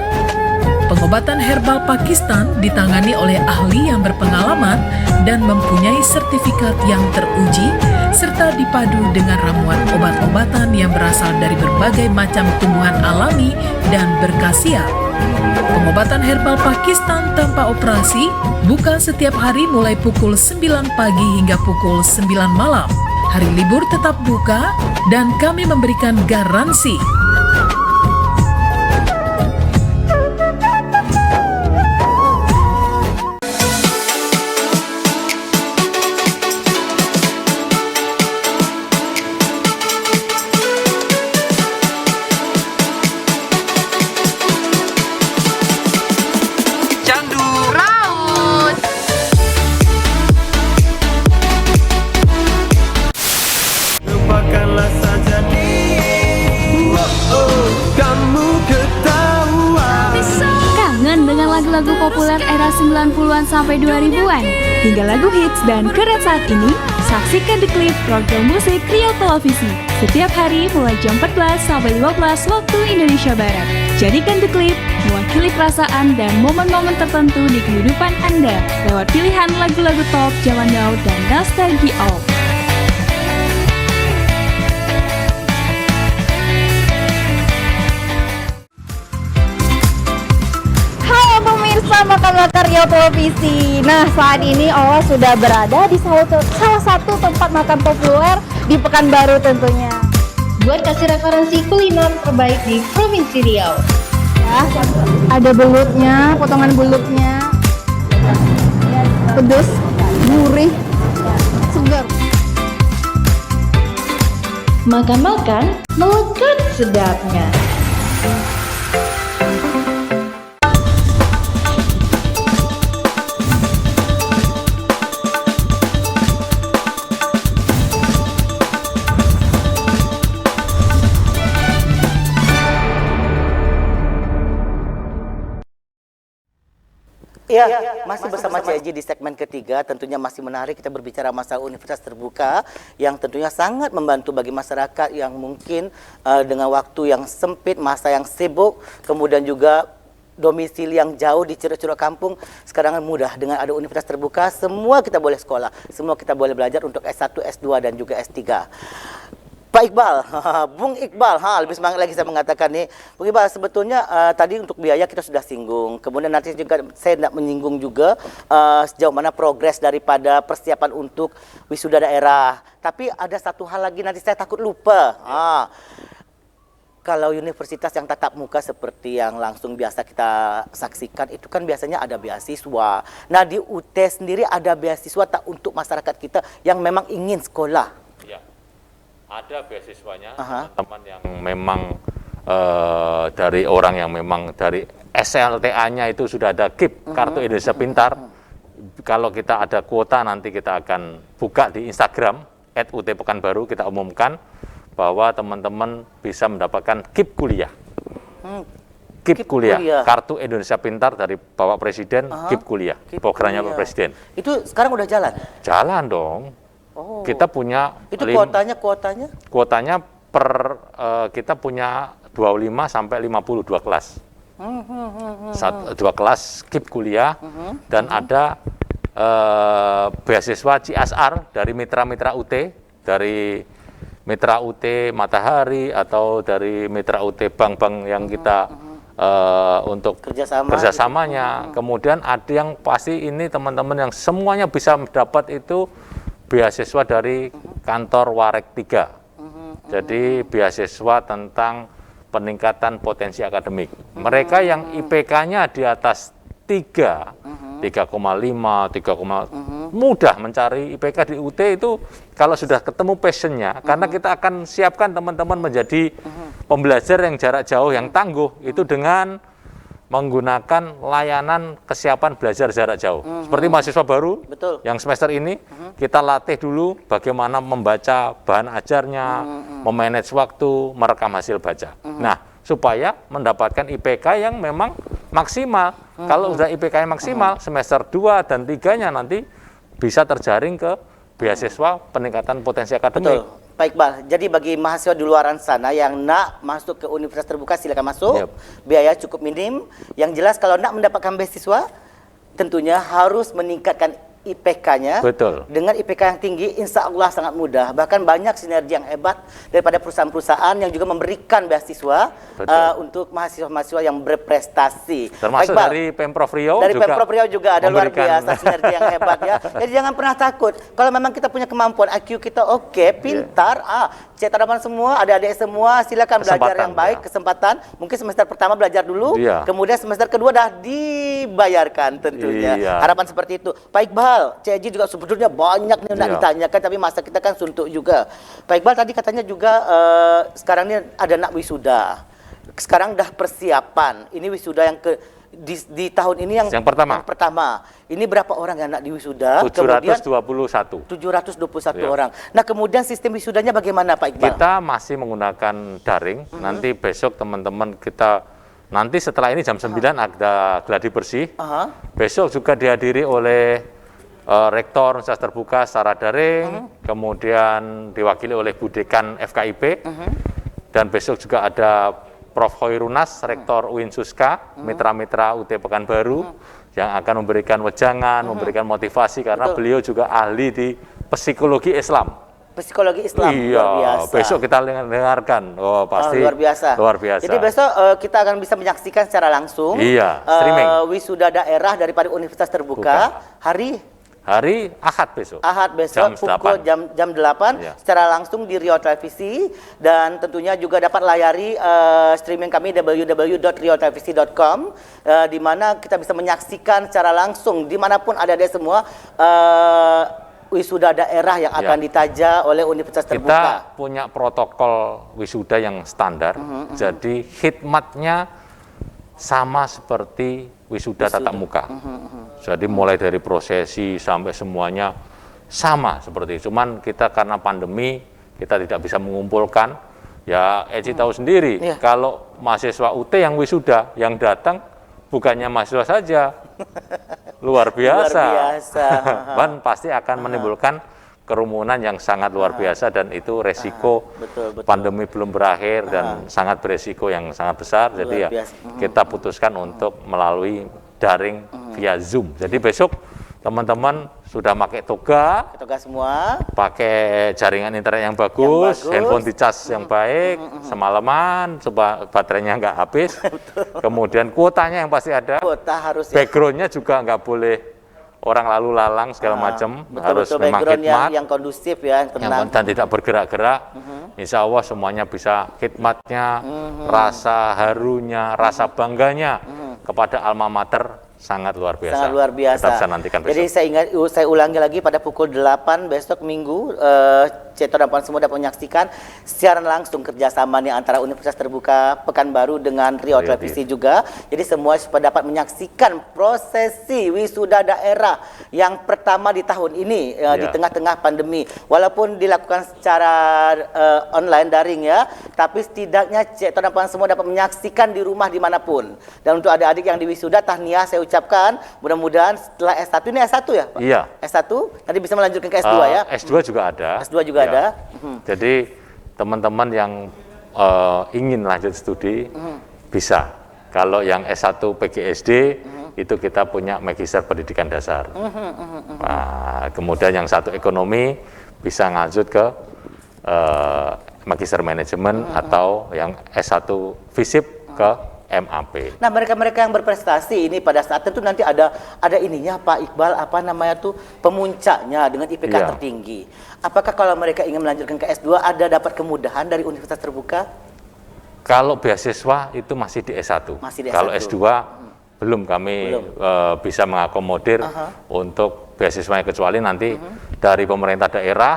Pengobatan herbal Pakistan ditangani oleh ahli yang berpengalaman dan mempunyai sertifikat yang teruji serta dipadu dengan ramuan obat-obatan yang berasal dari berbagai macam tumbuhan alami dan berkhasiat. Pengobatan herbal Pakistan tanpa operasi buka setiap hari mulai pukul 9 pagi hingga pukul 9 malam. Hari libur tetap buka dan kami memberikan garansi. Lagu populer era 90-an sampai 2000-an hingga lagu hits dan keren saat ini, saksikan The Clip program musik Rio Televisi setiap hari mulai jam 14 sampai 15 waktu Indonesia Barat. Jadikan The Clip mewakili perasaan dan momen-momen tertentu di kehidupan Anda lewat pilihan lagu-lagu top zaman now dan nostalgia old. Makan-makan Rio Televisi. Nah, saat ini Allah sudah berada di salah satu tempat makan populer di Pekanbaru tentunya. Buat kasih referensi kuliner terbaik di Provinsi Riau. Ya, ada belutnya, potongan belutnya. Pedas, gurih, segar. Makan-makan, melekat sedapnya. Ya, masih bersama Cik Eji di segmen ketiga. Tentunya masih menarik kita berbicara masalah universitas terbuka yang tentunya sangat membantu bagi masyarakat yang mungkin dengan waktu yang sempit, masa yang sibuk, kemudian juga domisili yang jauh di curug-curug kampung. Sekarang mudah dengan ada universitas terbuka, semua kita boleh sekolah, semua kita boleh belajar untuk S1, S2 dan juga S3. Pak Iqbal, Bung Iqbal, lebih semangat lagi saya mengatakan nih. Bung Iqbal, sebetulnya tadi untuk biaya kita sudah singgung. Kemudian nanti juga saya nak menyinggung juga sejauh mana progres daripada persiapan untuk wisuda daerah. Tapi ada satu hal lagi nanti saya takut lupa. Kalau universitas yang tatap muka seperti yang langsung biasa kita saksikan, itu kan biasanya ada beasiswa. Nah, di UT sendiri ada beasiswa tak untuk masyarakat kita yang memang ingin sekolah? Ada beasiswanya, teman yang memang dari orang yang memang dari SLTA-nya itu sudah ada KIP, Kartu Indonesia Pintar. Kalau kita ada kuota nanti kita akan buka di Instagram @UT_Pekanbaru, kita umumkan bahwa teman-teman bisa mendapatkan KIP kuliah. KIP kuliah, Kartu Indonesia Pintar dari Bapak Presiden, KIP kuliah, programnya Pak Presiden. Itu sekarang udah jalan? Jalan dong. Kita punya itu kuotanya kita punya 25 sampai 52 kelas. 2 kelas KIP kuliah dan ada beasiswa CSR dari mitra-mitra UT, dari mitra UT Matahari atau dari mitra UT bank-bank yang kita untuk kerjasamanya. Kemudian ada yang pasti ini teman-teman yang semuanya bisa mendapat itu beasiswa dari kantor Warek 3. Jadi beasiswa tentang peningkatan potensi akademik. Mereka yang IPK-nya di atas 3, 3,5, mudah mencari IPK di UT itu kalau sudah ketemu passionnya, karena kita akan siapkan teman-teman menjadi pembelajar yang jarak jauh yang tangguh itu dengan menggunakan layanan kesiapan belajar jarak jauh. Seperti mahasiswa baru yang semester ini kita latih dulu bagaimana membaca bahan ajarnya, memanage waktu, merekam hasil baca. Nah, supaya mendapatkan IPK yang memang maksimal. Kalau sudah IPK yang maksimal, semester 2 dan 3-nya nanti bisa terjaring ke beasiswa peningkatan potensi akademik. Betul. Pak Iqbal, jadi bagi mahasiswa di luaran sana yang nak masuk ke universitas terbuka silakan masuk. Biaya cukup minim. Yang jelas kalau nak mendapatkan beasiswa tentunya harus meningkatkan IPK-nya. Betul. Dengan IPK yang tinggi, insya Allah sangat mudah. Bahkan banyak sinergi yang hebat daripada perusahaan-perusahaan yang juga memberikan beasiswa untuk mahasiswa-mahasiswa yang berprestasi. Termasuk Iqbal, dari Pemprov Riau dari juga Pemprov Riau juga ada luar memberikan biasa sinergi yang hebat ya. Jadi jangan pernah takut. Kalau memang kita punya kemampuan, IQ kita oke, pintar, cek tanaman semua, adik-adik semua, silakan belajar yang baik, kesempatan. Mungkin semester pertama belajar dulu, kemudian semester kedua dah dibayarkan tentunya. Harapan seperti itu. Pak Iqbal, Cik Haji juga sebetulnya banyak nih nak ditanyakan, tapi masa kita kan suntuk juga. Pak Iqbal tadi katanya juga sekarang ini ada nak wisuda. Sekarang dah persiapan. Ini wisuda yang di tahun ini yang pertama. Ini berapa orang yang nak diwisuda? 721. 721 orang. Nah, kemudian sistem wisudanya bagaimana Pak Iqbal? Kita masih menggunakan daring. Nanti besok teman-teman kita nanti setelah ini jam 9 ada gladi bersih. Besok juga dihadiri oleh Rektor Universitas Terbuka secara daring, kemudian diwakili oleh Budekan FKIP, dan besok juga ada Prof. Hoirunas, Rektor UIN Suska, mitra-mitra UT Pekanbaru, yang akan memberikan wejangan, memberikan motivasi, karena beliau juga ahli di psikologi Islam. Psikologi Islam, luar biasa. Besok kita dengarkan, pasti luar biasa. Luar biasa. Jadi besok kita akan bisa menyaksikan secara langsung streaming wisuda daerah daripada Universitas Terbuka hari Ahad besok. Ahad besok pukul jam 8 secara langsung di Riau Televisi, dan tentunya juga dapat layari streaming kami www.riautelevisi.com di mana kita bisa menyaksikan secara langsung dimanapun ada semua wisuda daerah yang akan ditaja oleh Universitas Terbuka. Kita punya protokol wisuda yang standar, jadi khidmatnya sama seperti wisuda tatap muka. Jadi mulai dari prosesi sampai semuanya sama seperti itu. Cuman kita karena pandemi kita tidak bisa mengumpulkan. Ya Eci tahu sendiri, kalau mahasiswa UT yang wisuda yang datang bukannya mahasiswa saja, luar biasa. Dan pasti akan menimbulkan kerumunan yang sangat luar biasa, dan itu resiko pandemi belum berakhir dan sangat beresiko yang sangat besar. Jadi kita putuskan untuk melalui daring via Zoom. Jadi besok teman-teman sudah pakai toga semua, pakai jaringan internet yang bagus, handphone dicas yang baik, semalaman coba baterainya nggak habis, kemudian kuotanya yang pasti ada, backgroundnya juga nggak boleh orang lalu lalang segala macam, harus memang khidmat yang kondusif ya, tenang, dan tidak bergerak-gerak. Insya Allah semuanya bisa khidmatnya, rasa harunya, rasa bangganya kepada alma mater sangat luar biasa. Sangat luar biasa. Kita bisa nantikan besok. Jadi saya ulangi lagi pada pukul 8 besok Minggu, Ceto dan Puan semua dapat menyaksikan siaran langsung kerjasama nih antara Universitas Terbuka Pekanbaru dengan Riau Televisi juga. Jadi semua supaya dapat menyaksikan prosesi wisuda daerah yang pertama di tahun ini di tengah-tengah pandemi. Walaupun dilakukan secara online daring ya, tapi setidaknya Ceto dan Puan semua dapat menyaksikan di rumah dimanapun. Dan untuk adik-adik yang di wisuda, tahniah saya ucapkan. Mudah-mudahan setelah S1, ini S1 ya Pak? Iya. S1 nanti bisa melanjutkan ke S2 ya? S2 juga ada. S2 juga ada. Jadi teman-teman yang ingin lanjut studi bisa. Kalau yang S1 PGSD itu kita punya Magister Pendidikan Dasar. Nah, kemudian yang satu ekonomi bisa lanjut ke Magister Manajemen atau yang S1 FISIP ke MAP. Nah, mereka-mereka yang berprestasi ini pada saat itu nanti ada ininya Pak Iqbal, apa namanya tuh, pemuncaknya dengan IPK tertinggi. Apakah kalau mereka ingin melanjutkan ke S2 ada dapat kemudahan dari universitas terbuka? Kalau beasiswa itu masih di S1. Masih di Kalau S1. S2 belum kami bisa mengakomodir untuk beasiswanya, kecuali nanti dari pemerintah daerah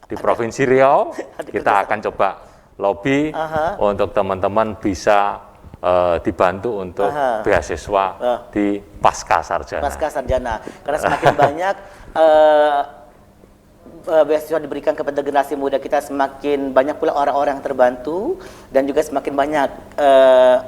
di Provinsi Riau kita akan coba lobby untuk teman-teman bisa dibantu untuk beasiswa di pasca sarjana. Pasca sarjana, karena semakin banyak beasiswa diberikan kepada generasi muda kita, semakin banyak pula orang-orang yang terbantu, dan juga semakin banyak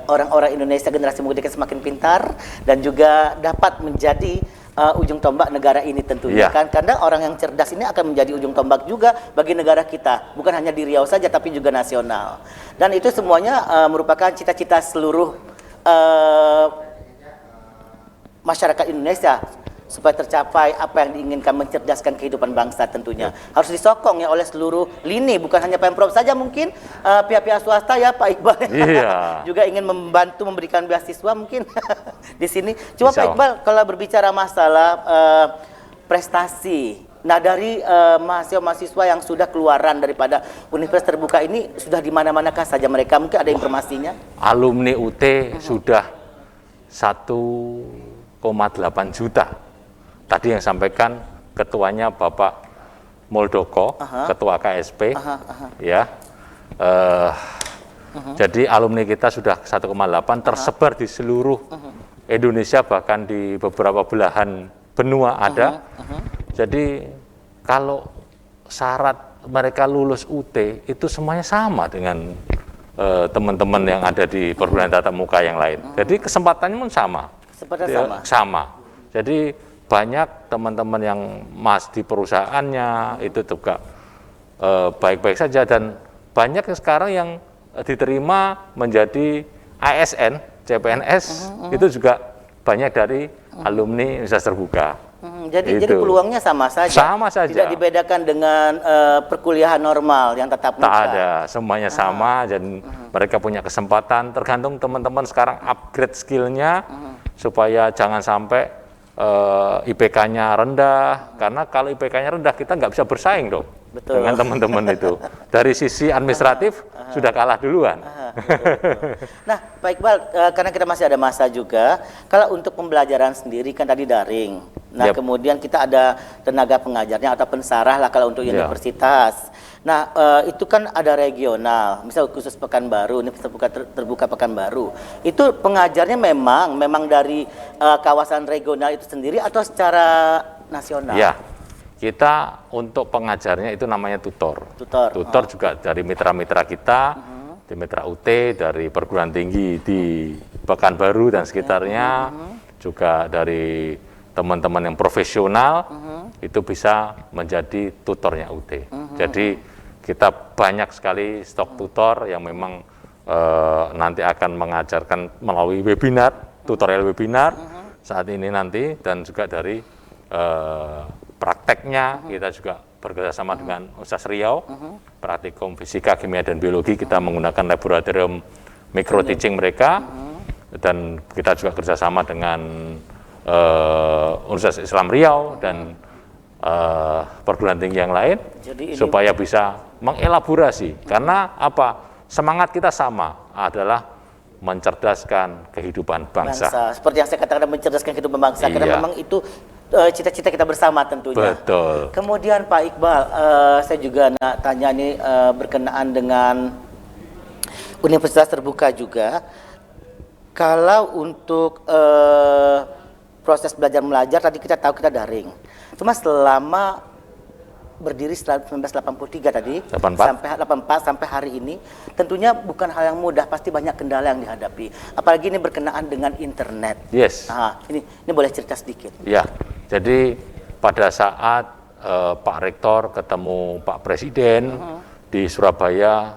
orang-orang Indonesia generasi muda kita semakin pintar dan juga dapat menjadi ujung tombak negara ini tentunya. Kan kadang orang yang cerdas ini akan menjadi ujung tombak juga bagi negara kita, bukan hanya di Riau saja tapi juga nasional. Dan itu semuanya merupakan cita-cita seluruh masyarakat Indonesia supaya tercapai apa yang diinginkan, mencerdaskan kehidupan bangsa tentunya. Harus disokong ya oleh seluruh lini, bukan hanya Pemprov saja, mungkin pihak-pihak swasta ya Pak Iqbal juga ingin membantu memberikan beasiswa mungkin di sini. Cuma Pak Iqbal, kalau berbicara masalah prestasi, nah dari mahasiswa-mahasiswa yang sudah keluaran daripada universitas terbuka ini sudah di mana-manakah saja mereka? Mungkin ada informasinya? Alumni UT sudah 1,8 juta. Tadi yang sampaikan ketuanya Bapak Muldoko, ketua KSP, ya. Jadi alumni kita sudah 1,8 tersebar di seluruh Indonesia, bahkan di beberapa belahan benua ada. Jadi kalau syarat mereka lulus UT itu semuanya sama dengan teman-teman yang ada di perguruan tatap muka yang lain. Jadi kesempatannya pun sama. Sama. Jadi banyak teman-teman yang di perusahaannya itu juga baik-baik saja, dan banyak sekarang yang diterima menjadi ASN, CPNS, itu juga banyak dari alumni Universitas Terbuka. Jadi peluangnya sama saja. Sama saja. Tidak dibedakan dengan perkuliahan normal yang tatap muka. Tak ada, semuanya sama, dan mereka punya kesempatan. Tergantung teman-teman sekarang upgrade skillnya supaya jangan sampai IPK-nya rendah, karena kalau IPK-nya rendah kita nggak bisa bersaing dong dengan teman-teman itu. Dari sisi administratif sudah kalah duluan. Nah, Pak Iqbal, karena kita masih ada masa juga, kalau untuk pembelajaran sendiri kan tadi daring. Nah, kemudian kita ada tenaga pengajarnya atau pensarah lah kalau untuk universitas. Nah, itu kan ada regional, misal khusus Pekanbaru, Universitas Terbuka Pekanbaru. Itu pengajarnya memang dari kawasan regional itu sendiri atau secara nasional? Ya, kita untuk pengajarnya itu namanya tutor. Tutor juga dari mitra-mitra kita, di Mitra UT, dari perguruan tinggi di Pekanbaru dan sekitarnya, juga dari teman-teman yang profesional, itu bisa menjadi tutornya UT. Jadi kita banyak sekali stok tutor yang memang nanti akan mengajarkan melalui webinar, tutorial webinar saat ini nanti, dan juga dari prakteknya kita juga bekerjasama dengan Universitas Riau, praktikum fisika, kimia, dan biologi kita menggunakan laboratorium micro teaching mereka, dan kita juga kerjasama dengan Universitas Islam Riau dan perguruan tinggi yang lain, supaya bisa mengelaborasi, karena apa, semangat kita sama, adalah mencerdaskan kehidupan bangsa. Seperti yang saya katakan, mencerdaskan kehidupan bangsa, karena memang itu cita-cita kita bersama tentunya. Betul. Kemudian Pak Iqbal, saya juga nak tanya ini berkenaan dengan Universitas Terbuka juga. Kalau untuk proses belajar mengajar, tadi kita tahu kita daring. Cuma selama berdiri setelah 1983 tadi, sampai 84 sampai hari ini, tentunya bukan hal yang mudah, pasti banyak kendala yang dihadapi. Apalagi ini berkenaan dengan internet. Yes. Nah, ini boleh cerita sedikit. Ya, jadi pada saat Pak Rektor ketemu Pak Presiden di Surabaya,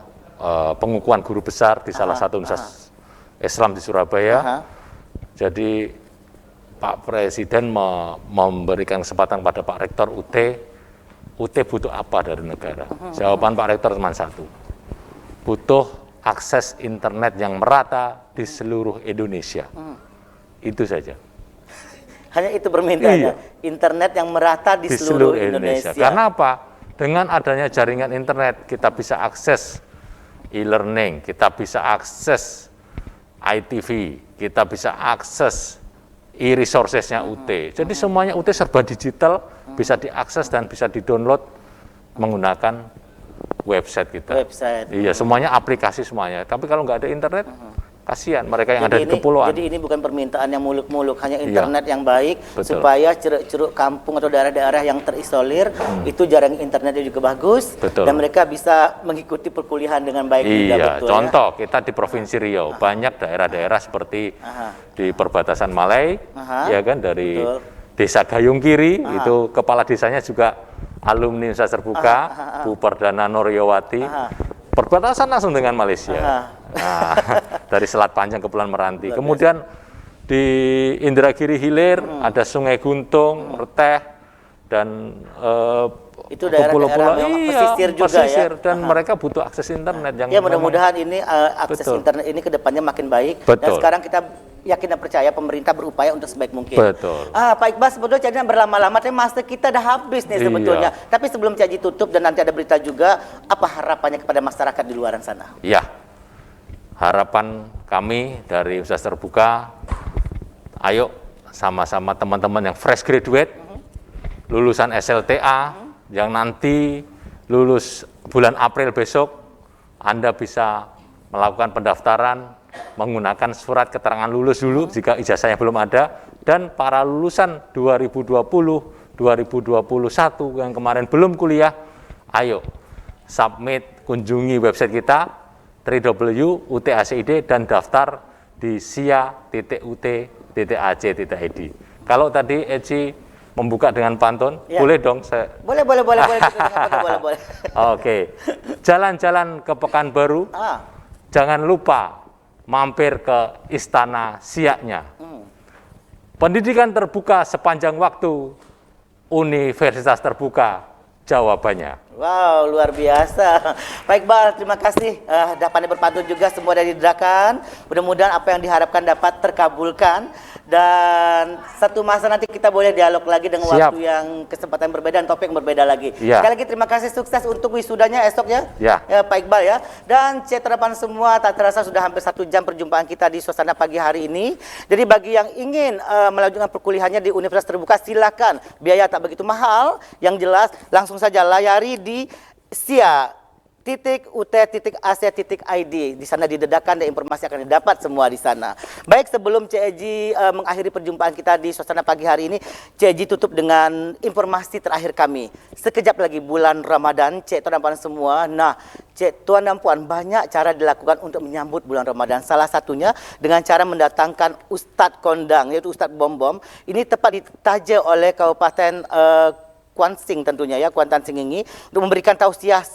pengukuhan guru besar di salah satu universitas Islam di Surabaya, jadi Pak Presiden memberikan kesempatan pada Pak Rektor UT butuh apa dari negara? Jawaban Pak Rektor cuma satu, butuh akses internet yang merata di seluruh Indonesia. Itu saja. Hanya itu permintaannya. Internet yang merata di seluruh Indonesia. Karena apa? Dengan adanya jaringan internet, kita bisa akses e-learning, kita bisa akses ITV, kita bisa akses e-resources-nya UT. Jadi semuanya UT serba digital, bisa diakses dan bisa di-download menggunakan website kita. Iya, semuanya aplikasi semuanya. Tapi kalau nggak ada internet, kasihan mereka yang ada di kepulauan. Jadi ini bukan permintaan yang muluk-muluk, hanya internet yang baik, supaya ceruk-ceruk kampung atau daerah-daerah yang terisolir itu jaringan internetnya juga bagus, dan mereka bisa mengikuti perkuliahan dengan baik. Iya, betul, contoh kita di Provinsi Riau banyak daerah-daerah seperti di perbatasan Malay, ya kan, dari Desa Gayung Kiri, itu kepala desanya juga alumni Universitas Terbuka, Bu Perdana Noryowati. Perbatasan langsung dengan Malaysia. Nah, dari Selat Panjang ke Kepulauan Meranti. Kemudian di Indragiri Hilir ada Sungai Guntung, Reteh, dan itu daerah-daerah pesisir juga ya. Dan mereka butuh akses internet yang mudah-mudahan ini akses internet ini kedepannya makin baik. Dan sekarang kita yakin dan percaya pemerintah berupaya untuk sebaik mungkin. Pak Iqbal, sebetulnya jadi berlama-lama, tapi master kita dah habis nih sebetulnya. Tapi sebelum Caji tutup dan nanti ada berita juga, apa harapannya kepada masyarakat di luar sana? Ya, harapan kami dari Universitas Terbuka, ayo sama-sama teman-teman yang fresh graduate, lulusan SLTA, yang nanti lulus bulan April besok, Anda bisa melakukan pendaftaran menggunakan surat keterangan lulus dulu jika ijazahnya belum ada, dan para lulusan 2020, 2021 yang kemarin belum kuliah, ayo submit, kunjungi website kita www.utacid dan daftar di sia.ut.ac.id. Kalau tadi Eci membuka dengan pantun, boleh dong saya? Boleh. Oke. Jalan-jalan ke Pekanbaru, jangan lupa mampir ke Istana Siaknya. Pendidikan terbuka sepanjang waktu, Universitas Terbuka jawabannya. Wow, luar biasa. Pak Iqbal, terima kasih. Dapat berpantun juga semua dari Drakan. Mudah-mudahan apa yang diharapkan dapat terkabulkan. Dan satu masa nanti kita boleh dialog lagi dengan waktu yang kesempatan berbeda dan topik yang berbeda lagi. Sekali lagi terima kasih, sukses untuk wisudanya esoknya, ya Pak Iqbal ya. Dan ceterapan semua, tak terasa sudah hampir 1 jam perjumpaan kita di suasana pagi hari ini. Jadi bagi yang ingin melanjutkan perkuliahannya di Universitas Terbuka, silakan. Biaya tak begitu mahal, yang jelas langsung saja layari di sia.ut.ac.id. Di sana didedakan dan informasi akan didapat semua di sana. Baik, sebelum CEJ mengakhiri perjumpaan kita di suasana pagi hari ini, CEJ tutup dengan informasi terakhir kami. Sekejap lagi bulan Ramadan, Cek Tuan dan Puan semua. Nah, Cek Tuan dan Puan, banyak cara dilakukan untuk menyambut bulan Ramadan. Salah satunya dengan cara mendatangkan Ustadz Kondang, yaitu Ustadz Bom-Bom. Ini tepat ditaja oleh Kabupaten Kuansing tentunya ya, Kuantan Singingi, untuk memberikan tausiah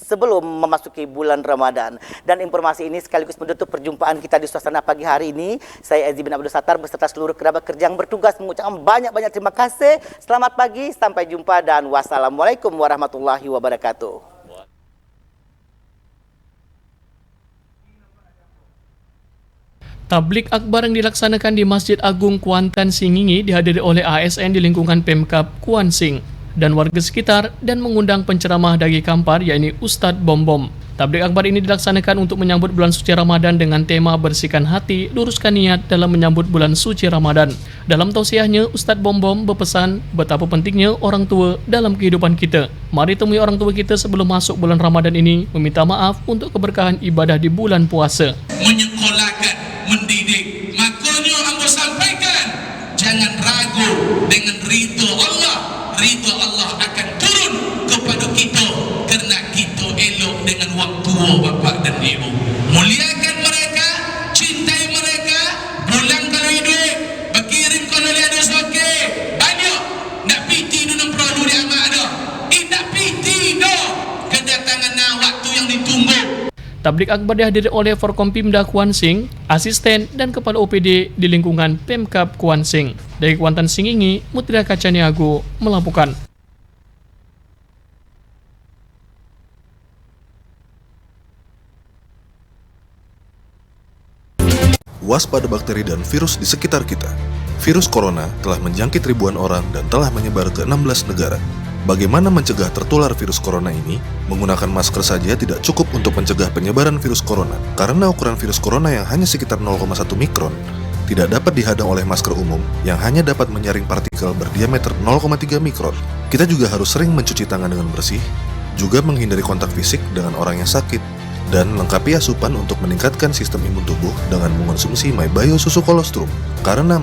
sebelum memasuki bulan Ramadan. Dan informasi ini sekaligus menutup perjumpaan kita di suasana pagi hari ini. Saya Ezi bin Abdul Sattar beserta seluruh kerabat kerja yang bertugas mengucapkan banyak-banyak terima kasih. Selamat pagi, sampai jumpa dan wassalamualaikum warahmatullahi wabarakatuh. Tablik akbar yang dilaksanakan di Masjid Agung Kuantan Singingi dihadiri oleh ASN di lingkungan Pemkab Kuansing dan warga sekitar, dan mengundang penceramah Dagi Kampar, yakni Ustadz Bom-Bom. Tablik akbar ini dilaksanakan untuk menyambut bulan suci Ramadan dengan tema bersihkan hati, luruskan niat dalam menyambut bulan suci Ramadan. Dalam tausiahnya, Ustadz Bom-Bom berpesan betapa pentingnya orang tua dalam kehidupan kita. Mari temui orang tua kita sebelum masuk bulan Ramadan ini, meminta maaf untuk keberkahan ibadah di bulan puasa. Menyekolahkan, mendidik, makanya aku sampaikan, jangan ragu dengan ridho Allah. Ridho Allah akan turun kepada kita karena kita elok dengan wang tua bapa dan ibu. Muliakan mereka, cintai mereka, bulan kalau hidup, berkirim kalau ada soke, banyak nak piti dulu perlu diamak dah. Nak piti dah kedatangan waktu yang ditunggu. Tablik akbar dihadiri oleh Forkompimda Kuansing, asisten dan kepala OPD di lingkungan Pemkab Kuansing. Dari Kuantan Singingi, Mutira Kacaniago melaporkan. waspada bakteri dan virus di sekitar kita. Virus corona telah menjangkit ribuan orang dan telah menyebar ke 16 negara. Bagaimana mencegah tertular virus corona ini? Menggunakan masker saja tidak cukup untuk mencegah penyebaran virus corona, karena ukuran virus corona yang hanya sekitar 0,1 mikron tidak dapat dihadang oleh masker umum yang hanya dapat menyaring partikel berdiameter 0,3 mikron. Kita juga harus sering mencuci tangan dengan bersih, juga menghindari kontak fisik dengan orang yang sakit, dan lengkapi asupan untuk meningkatkan sistem imun tubuh dengan mengonsumsi MyBio susu kolostrum, karena